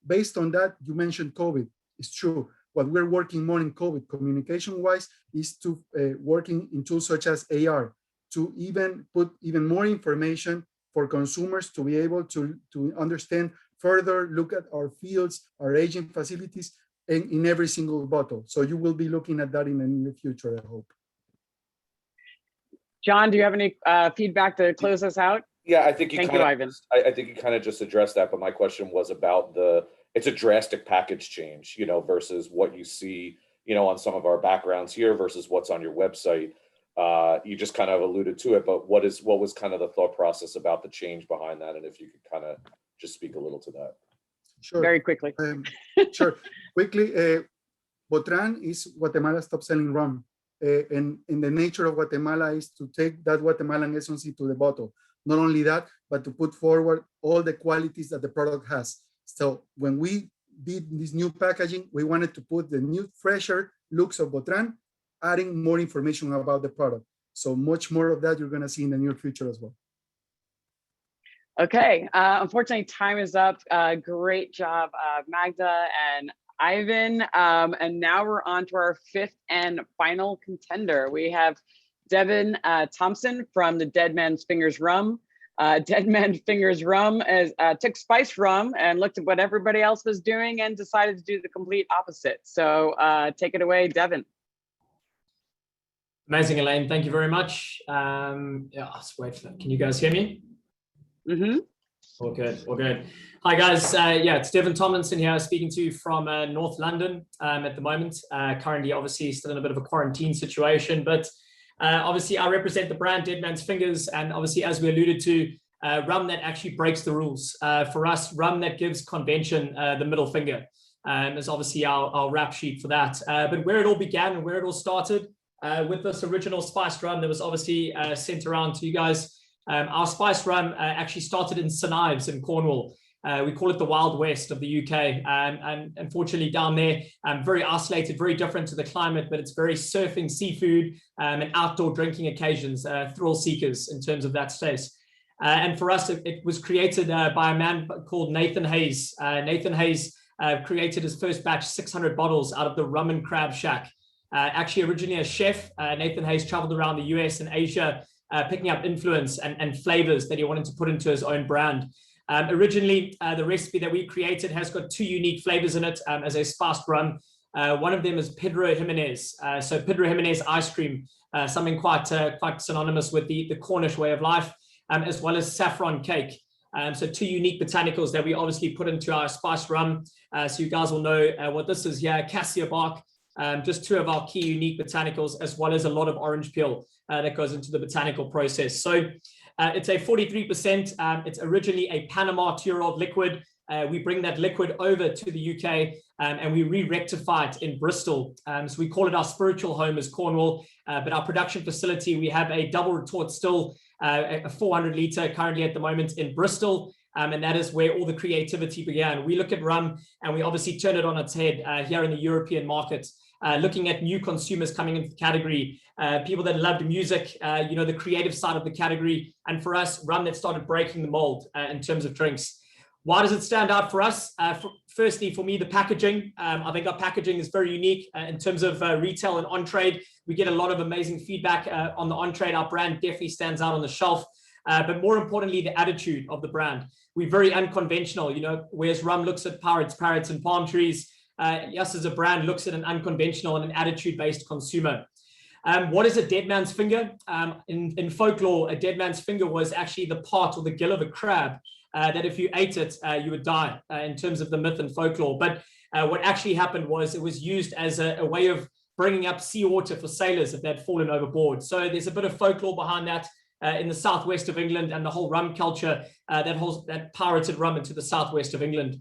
based on that, you mentioned COVID. It's true. What we're working more in COVID communication wise is to working in tools such as AR to even put even more information for consumers to be able to understand further, look at our fields, our aging facilities in every single bottle. So you will be looking at that in the near future, I hope. John, do you have any feedback to close us out? Yeah, I think you Thank you, Ivan. I think you kind of just addressed that, but my question was about it's a drastic package change, you know, versus what you see, you know, on some of our backgrounds here versus what's on your website. You just kind of alluded to it, but what was kind of the thought process about the change behind that? And if you could kind of just speak a little to that. Sure. Very quickly. Sure. Quickly, Botran is Guatemala's top-selling rum. And the nature of Guatemala is to take that Guatemalan essence into the bottle. Not only that, but to put forward all the qualities that the product has. So when we did this new packaging, we wanted to put the new, fresher looks of Botran, adding more information about the product. So much more of that you're going to see in the near future as well. Okay, unfortunately, time is up. Great job, Magda and Ivan. And now we're on to our fifth and final contender. We have Devin Thompson from the Dead Man's Fingers Rum. Dead Man's Fingers Rum took spiced rum and looked at what everybody else was doing and decided to do the complete opposite. So take it away, Devin. Amazing, Elaine. Thank you very much. Yeah, let's wait for that. Can you guys hear me? Mm-hmm. All good, all good. Hi guys, yeah, it's Devin Tomlinson here speaking to you from North London at the moment. Currently, obviously, still in a bit of a quarantine situation, but obviously I represent the brand Dead Man's Fingers, and obviously, as we alluded to, rum that actually breaks the rules. For us, rum that gives convention the middle finger is obviously our rap sheet for that. But where it all began and where it all started with this original spiced rum that was obviously sent around to you guys. Our spiced rum actually started in St Ives in Cornwall. We call it the Wild West of the UK. And unfortunately down there, very isolated, very different to the climate, but it's very surfing, seafood, and outdoor drinking occasions, thrill seekers in terms of that space. And for us, it was created by a man called Nathan Hayes. Nathan Hayes created his first batch, 600 bottles out of the Rum and Crab Shack. Actually originally a chef, Nathan Hayes traveled around the US and Asia, picking up influence and flavors that he wanted to put into his own brand. Originally, the recipe that we created has got two unique flavors in it as a spiced rum. One of them is Pedro Jimenez. So Pedro Jimenez ice cream, something quite synonymous with the Cornish way of life, as well as saffron cake. So two unique botanicals that we obviously put into our spiced rum. So you guys will know what this is here, cassia bark. Just two of our key unique botanicals, as well as a lot of orange peel that goes into the botanical process. So it's a 43%. It's originally a Panama 2-year-old liquid. We bring that liquid over to the UK and we re-rectify it in Bristol. So we call it our spiritual home as Cornwall, but our production facility, we have a double retort still, a 400 litre currently at the moment in Bristol. And that is where all the creativity began. We look at rum and we obviously turn it on its head here in the European market. Looking at new consumers coming into the category, people that loved music, the creative side of the category, and for us, rum that started breaking the mold in terms of drinks. Why does it stand out for us? Firstly, for me, the packaging. I think our packaging is very unique in terms of retail and on-trade. We get a lot of amazing feedback on the on-trade. Our brand definitely stands out on the shelf, but more importantly, the attitude of the brand. We're very unconventional, whereas rum looks at parrots and palm trees. Us as a brand looks at an unconventional and an attitude-based consumer. What is a dead man's finger? In folklore, a dead man's finger was actually the part or the gill of a crab that if you ate it, you would die in terms of the myth and folklore. But what actually happened was it was used as a way of bringing up seawater for sailors if they'd fallen overboard. So there's a bit of folklore behind that in the southwest of England and the whole rum culture that pirated rum into the southwest of England.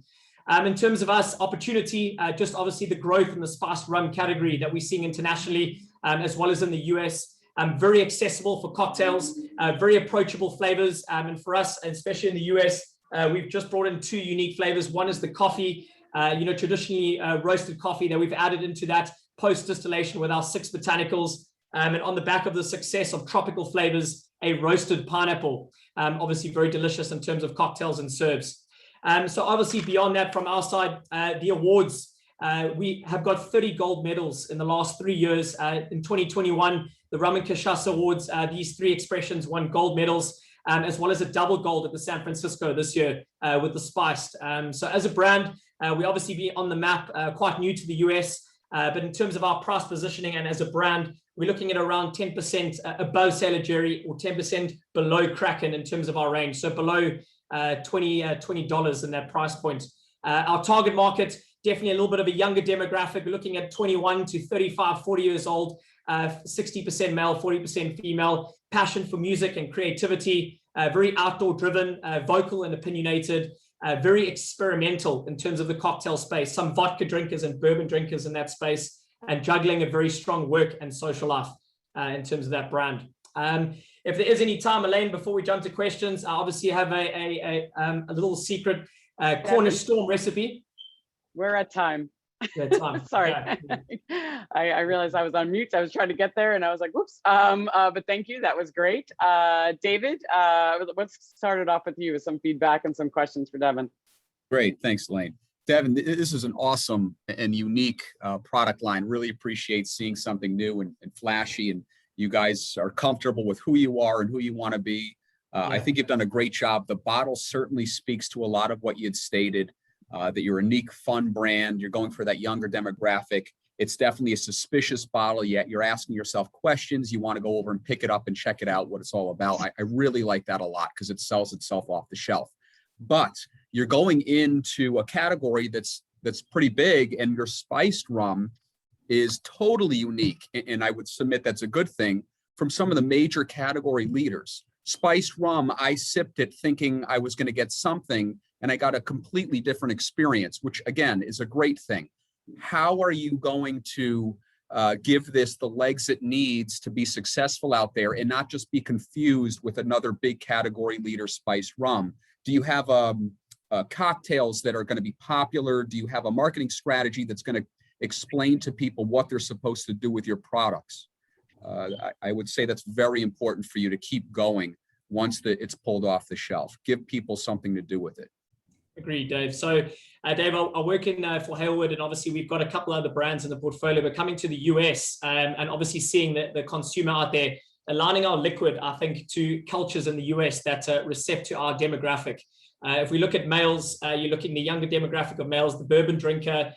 In terms of us, opportunity, just obviously the growth in the spiced rum category that we're seeing internationally, as well as in the US, very accessible for cocktails, very approachable flavors. And for us, especially in the US, we've just brought in two unique flavors. One is the coffee, traditionally roasted coffee that we've added into that post-distillation with our 6 botanicals. And on the back of the success of tropical flavors, a roasted pineapple, obviously very delicious in terms of cocktails and serves. So obviously beyond that, from our side, the awards, we have got 30 gold medals in the last 3 years. In 2021, the Rum and Cachaça Awards, these 3 expressions won gold medals, as well as a double gold at the San Francisco this year with the spiced. So as a brand, we obviously be on the map, quite new to the US. But in terms of our price positioning and as a brand, we're looking at around 10% above Sailor Jerry or 10% below Kraken in terms of our range. So below $20 in that price point. Our target market, definitely a little bit of a younger demographic. We're looking at 21 to 35, 40 years old, 60% male, 40% female, passion for music and creativity, very outdoor driven, vocal and opinionated, very experimental in terms of the cocktail space, some vodka drinkers and bourbon drinkers in that space, and juggling a very strong work and social life in terms of that brand. If there is any time, Elaine, before we jump to questions, I obviously have a little secret corner storm recipe. We're at time. Yeah, time. Sorry. Okay. I realized I was on mute. I was trying to get there and I was like, whoops. But thank you. That was great. David, let's start it off with you with some feedback and some questions for Devin. Great. Thanks, Lane. Devin, this is an awesome and unique product line. Really appreciate seeing something new and flashy, and you guys are comfortable with who you are and who you want to be. I think you've done a great job. The bottle certainly speaks to a lot of what you had stated, that you're a unique, fun brand. You're going for that younger demographic. It's definitely a suspicious bottle, yet you're asking yourself questions. You want to go over and pick it up and check it out, what it's all about. I really like that a lot because it sells itself off the shelf. But you're going into a category that's pretty big, and your spiced rum is totally unique. And I would submit that's a good thing from some of the major category leaders. Spiced rum, I sipped it thinking I was going to get something, and I got a completely different experience, which again is a great thing. How are you going to give this the legs it needs to be successful out there and not just be confused with another big category leader spiced rum? Do you have cocktails that are going to be popular? Do you have a marketing strategy that's going to explain to people what they're supposed to do with your products? I would say that's very important for you to keep going once it's pulled off the shelf. Give people something to do with it. Agreed, Dave. So, Dave, I work in for Hailwood, and obviously we've got a couple other brands in the portfolio. We're coming to the US and obviously seeing the consumer out there, aligning our liquid, I think, to cultures in the US that recept to our demographic. If we look at males, you're looking at the younger demographic of males, the bourbon drinker,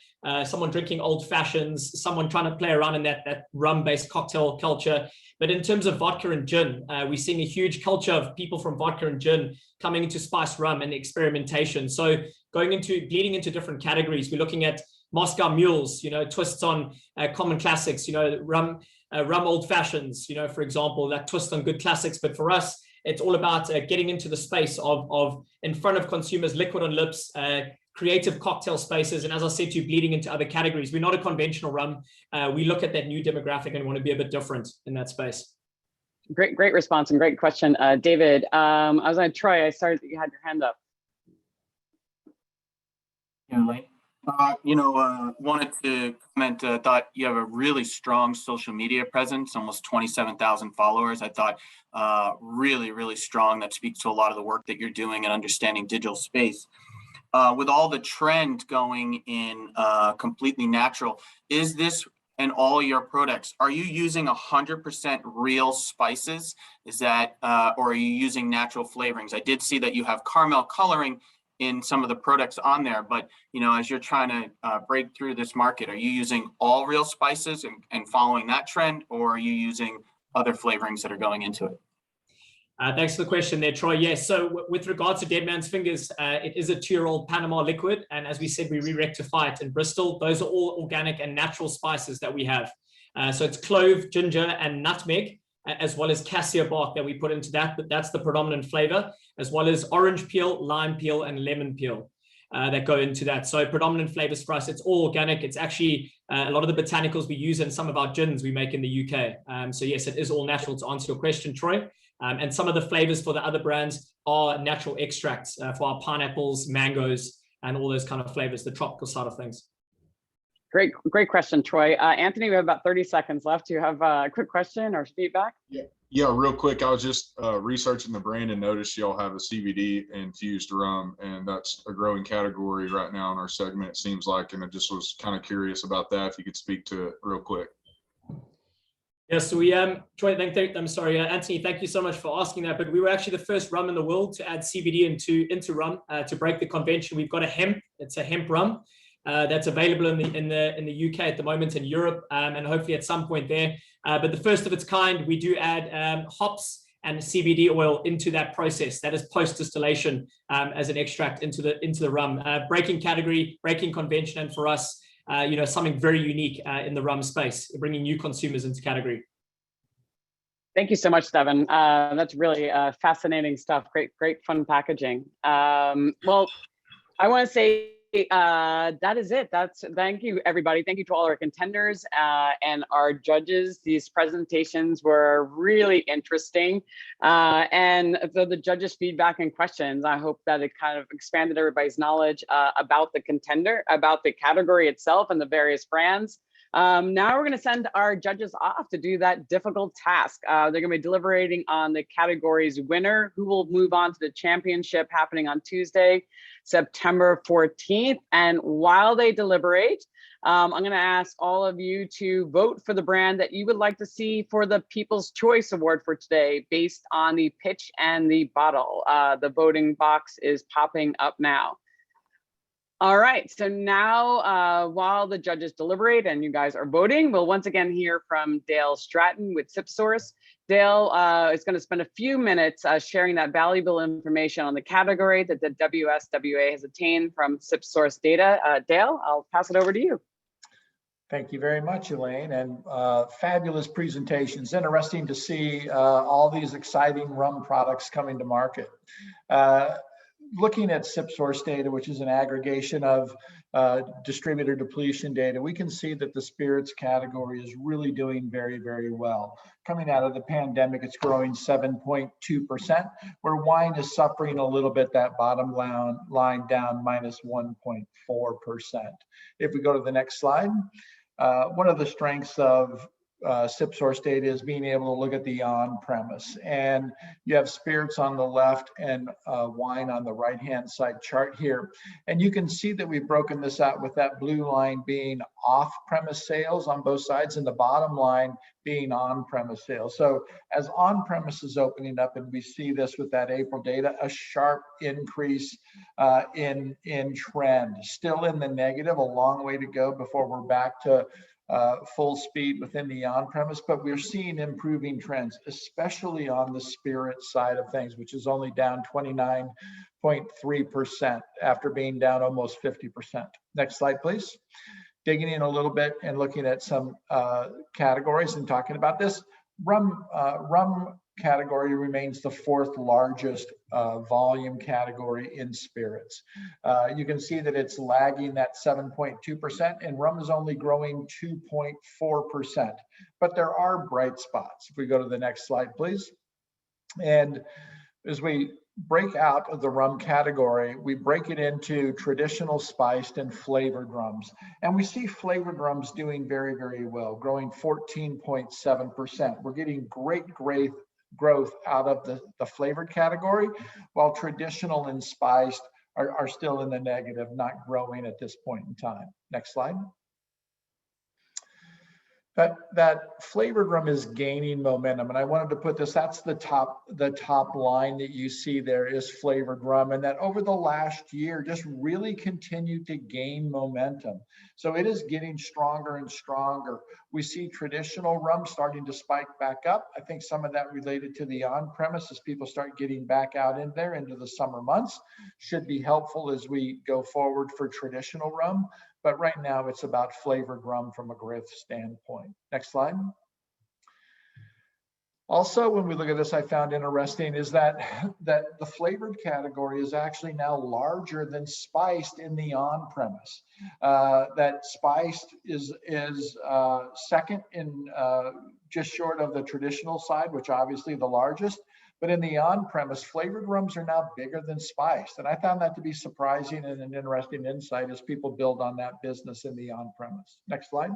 someone drinking old fashions, someone trying to play around in that rum-based cocktail culture. But in terms of vodka and gin, we're seeing a huge culture of people from vodka and gin coming into spiced rum and experimentation. So bleeding into different categories, we're looking at Moscow mules, twists on common classics, rum old fashions, for example, that twist on good classics. But for us, it's all about getting into the space of in front of consumers, liquid on lips, creative cocktail spaces. And as I said to you, bleeding into other categories. We're not a conventional rum. We look at that new demographic and want to be a bit different in that space. Great response and great question. David, I was on Troy. I started that you had your hand up. Yeah, Lane. Wanted to comment, thought you have a really strong social media presence, almost 27,000 followers. I thought really, really strong. That speaks to a lot of the work that you're doing and understanding digital space. With all the trend going in completely natural, is this in all your products? Are you using 100% real spices? Is that, or are you using natural flavorings? I did see that you have caramel coloring in some of the products on there, but as you're trying to break through this market, are you using all real spices and following that trend, or are you using other flavorings that are going into it? Thanks for the question there, Troy. Yes, so with regards to Dead Man's Fingers, it is a 2-year-old Panama liquid, and as we said, we re-rectify it in Bristol. Those are all organic and natural spices that we have. So it's clove, ginger, and nutmeg, as well as cassia bark that we put into that, but that's the predominant flavor, as well as orange peel, lime peel, and lemon peel that go into that. So predominant flavors for us, it's all organic. It's actually a lot of the botanicals we use in some of our gins we make in the UK. So yes, it is all natural, to answer your question, Troy. And some of the flavors for the other brands are natural extracts for our pineapples, mangoes, and all those kind of flavors, the tropical side of things. Great question, Troy. Anthony, we have about 30 seconds left. Do you have a quick question or feedback? Yeah, real quick. I was just researching the brand and noticed y'all have a CBD infused rum, and that's a growing category right now in our segment, it seems like, and I just was kind of curious about that, if you could speak to it real quick. Yeah, so we, Troy, Anthony, thank you so much for asking that, but we were actually the first rum in the world to add CBD into rum to break the convention. We've got it's a hemp rum. that's available in the UK at the moment, in Europe, and hopefully at some point there. But the first of its kind, we do add hops and CBD oil into that process. That is post distillation as an extract into the rum, breaking category, breaking convention, and for us, something very unique in the rum space, bringing new consumers into category. Thank you so much, Devin. That's really fascinating stuff. Great fun packaging. Well, I want to say that is it. Thank you, everybody. Thank you to all our contenders and our judges. These presentations were really interesting. And the judges' feedback and questions, I hope that it kind of expanded everybody's knowledge about the contender, about the category itself and the various brands. Now we're going to send our judges off to do that difficult task. They're going to be deliberating on the category's winner, who will move on to the championship happening on Tuesday, September 14th. And while they deliberate, I'm going to ask all of you to vote for the brand that you would like to see for the People's Choice Award for today, based on the pitch and the bottle. The voting box is popping up now. All right, so now while the judges deliberate and you guys are voting, we'll once again hear from Dale Stratton with SipSource. Dale is going to spend a few minutes sharing that valuable information on the category that the WSWA has obtained from SipSource data. Dale, I'll pass it over to you. Thank you very much, Elaine, and fabulous presentations. Interesting to see all these exciting rum products coming to market. Looking at SipSource data, which is an aggregation of distributor depletion data, we can see that the spirits category is really doing very, very well. Coming out of the pandemic, it's growing 7.2%, where wine is suffering a little bit, that bottom line down minus 1.4%. If we go to the next slide, one of the strengths of SipSource data is being able to look at the on-premise, and you have spirits on the left and wine on the right-hand side chart here, and you can see that we've broken this out with that blue line being off-premise sales on both sides and the bottom line being on-premise sales. So as on-premise is opening up, and we see this with that April data, a sharp increase in trend, still in the negative, a long way to go before we're back to full speed within the on-premise, but we're seeing improving trends, especially on the spirit side of things, which is only down 29.3% after being down almost 50%. Next slide, please. Digging in a little bit and looking at some categories and talking about this, rum category remains the fourth largest volume category in spirits. You can see that it's lagging that 7.2%, and rum is only growing 2.4%. But there are bright spots. If we go to the next slide, please. And as we break out of the rum category, we break it into traditional, spiced, and flavored rums. And we see flavored rums doing very, very well, growing 14.7%. We're getting great growth out of the flavored category, while traditional and spiced are still in the negative, not growing at this point in time. Next slide. That flavored rum is gaining momentum, and I wanted to put this, that's the top line that you see there is flavored rum, and that over the last year just really continued to gain momentum. So it is getting stronger and stronger. We see traditional rum starting to spike back up. I think some of that related to the on-premise as people start getting back out in there into the summer months. Should be helpful as we go forward for traditional rum. But right now it's about flavored rum from a growth standpoint. Next slide. Also, when we look at this, I found interesting is that the flavored category is actually now larger than spiced in the on-premise. That spiced is second in just short of the traditional side, which obviously the largest. But in the on-premise, flavored rums are now bigger than spiced. And I found that to be surprising and an interesting insight as people build on that business in the on-premise. Next slide.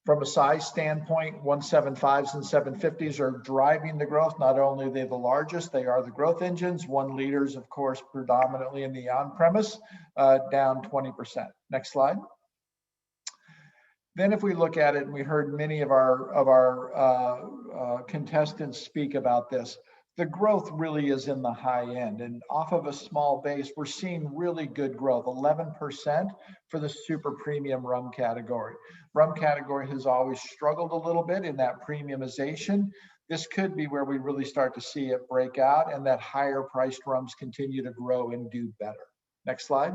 From a size standpoint, 175s and 750s are driving the growth. Not only are they the largest, they are the growth engines. 1 liters, of course, predominantly in the on-premise, down 20%. Next slide. Then if we look at it, and we heard many of our contestants speak about this, the growth really is in the high end, and off of a small base, we're seeing really good growth, 11% for the super premium rum category. Rum category has always struggled a little bit in that premiumization. This could be where we really start to see it break out and that higher priced rums continue to grow and do better. Next slide.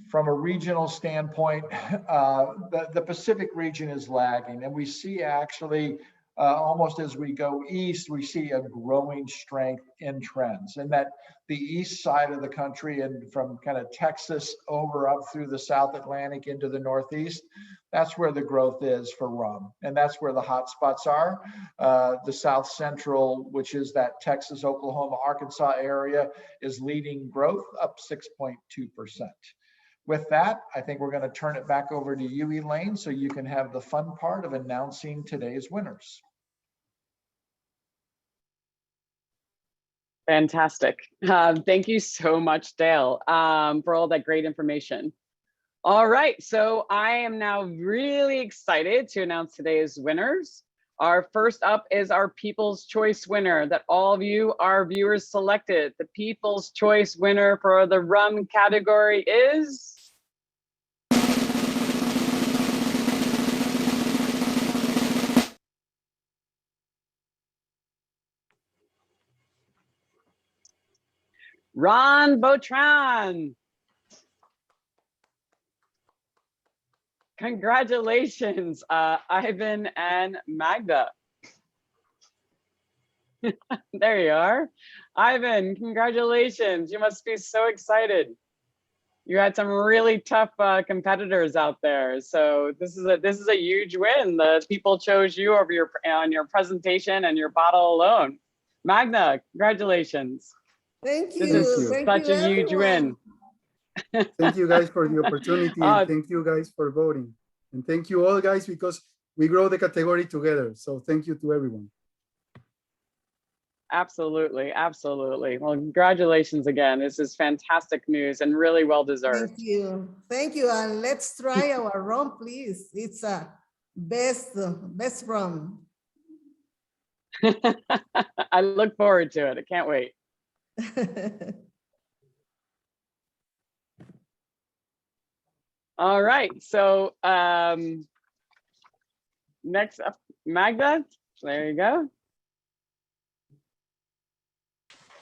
From a regional standpoint, the Pacific region is lagging, and we see actually almost as we go east, we see a growing strength in trends, and that the east side of the country and from kind of Texas over up through the South Atlantic into the Northeast, that's where the growth is for rum. And that's where the hot spots are. The South Central, which is that Texas, Oklahoma, Arkansas area, is leading growth up 6.2%. With that, I think we're going to turn it back over to you, Elaine, so you can have the fun part of announcing today's winners. Fantastic. Thank you so much, Dale, for all that great information. All right, so I am now really excited to announce today's winners. Our first up is our People's Choice winner that all of you, our viewers, selected. The People's Choice winner for the rum category is... Ron Botran. Congratulations, Ivan and Magda. There you are. Ivan, congratulations. You must be so excited. You had some really tough competitors out there. So this is a huge win. The people chose you over on your presentation and your bottle alone. Magda, congratulations. Thank you. This is such a huge win. Thank you guys for the opportunity, and thank you guys for voting. And thank you all guys, because we grow the category together. So thank you to everyone. Absolutely, absolutely. Well, congratulations again. This is fantastic news and really well deserved. Thank you. Thank you. And let's try our rum, please. It's a best rum. I look forward to it. I can't wait. All right, so next up, Magda, there you go.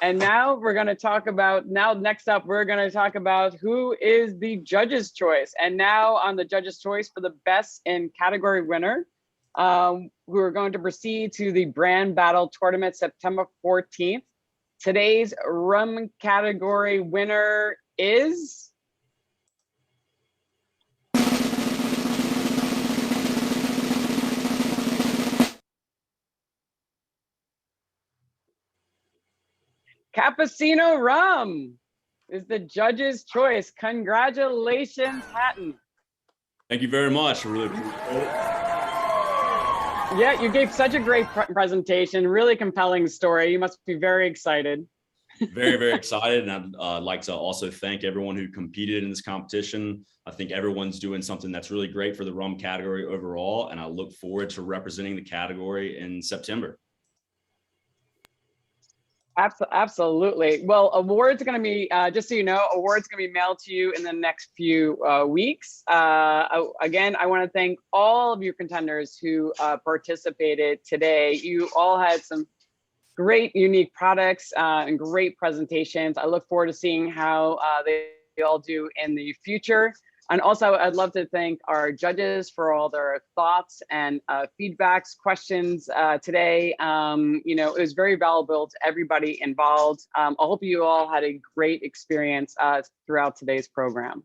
And now we're going to talk about, next up, we're going to talk about who is the judge's choice. And now on the judge's choice for the best in category winner, we're going to proceed to the brand battle tournament September 14th. Today's rum category winner is... Campesino Rum is the judge's choice. Congratulations, Hatton. Thank you very much. I really appreciate it. Yeah, you gave such a great presentation, really compelling story. You must be very excited. Very, very excited. And I'd like to also thank everyone who competed in this competition. I think everyone's doing something that's really great for the rum category overall. And I look forward to representing the category in September. Absolutely. Well, awards are going to be, just so you know, awards going to be mailed to you in the next few weeks. Again, I want to thank all of you contenders who participated today. You all had some great, unique products and great presentations. I look forward to seeing how they all do in the future. And also, I'd love to thank our judges for all their thoughts and feedbacks, questions today. You know, it was very valuable to everybody involved. I hope you all had a great experience throughout today's program.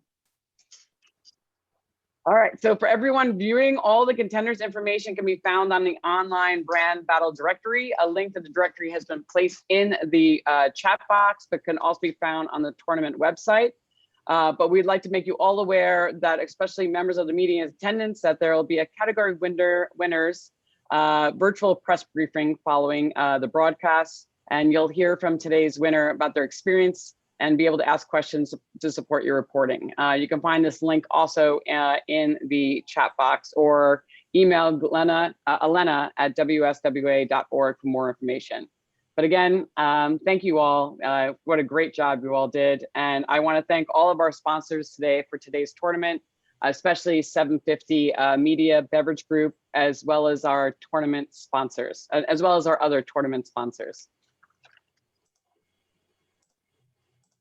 All right, so for everyone viewing, all the contenders' information can be found on the online brand battle directory. A link to the directory has been placed in the chat box, but can also be found on the tournament website. But we'd like to make you all aware that, especially members of the media in attendance, that there will be a category winners virtual press briefing following the broadcast, and you'll hear from today's winner about their experience and be able to ask questions to support your reporting. You can find this link also in the chat box, or email Elena at WSWA.org for more information. But again, thank you all. What a great job you all did. And I want to thank all of our sponsors today for today's tournament, especially 750 Media Beverage Group, as well as our tournament sponsors, as well as our other tournament sponsors.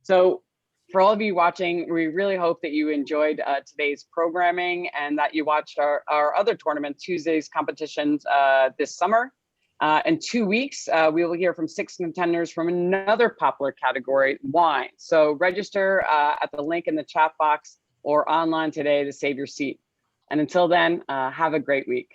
So for all of you watching, we really hope that you enjoyed today's programming and that you watched our other tournament, Tuesday's competitions this summer. In 2 weeks, we will hear from 6 contenders from another popular category, wine. So register at the link in the chat box or online today to save your seat. And until then, have a great week.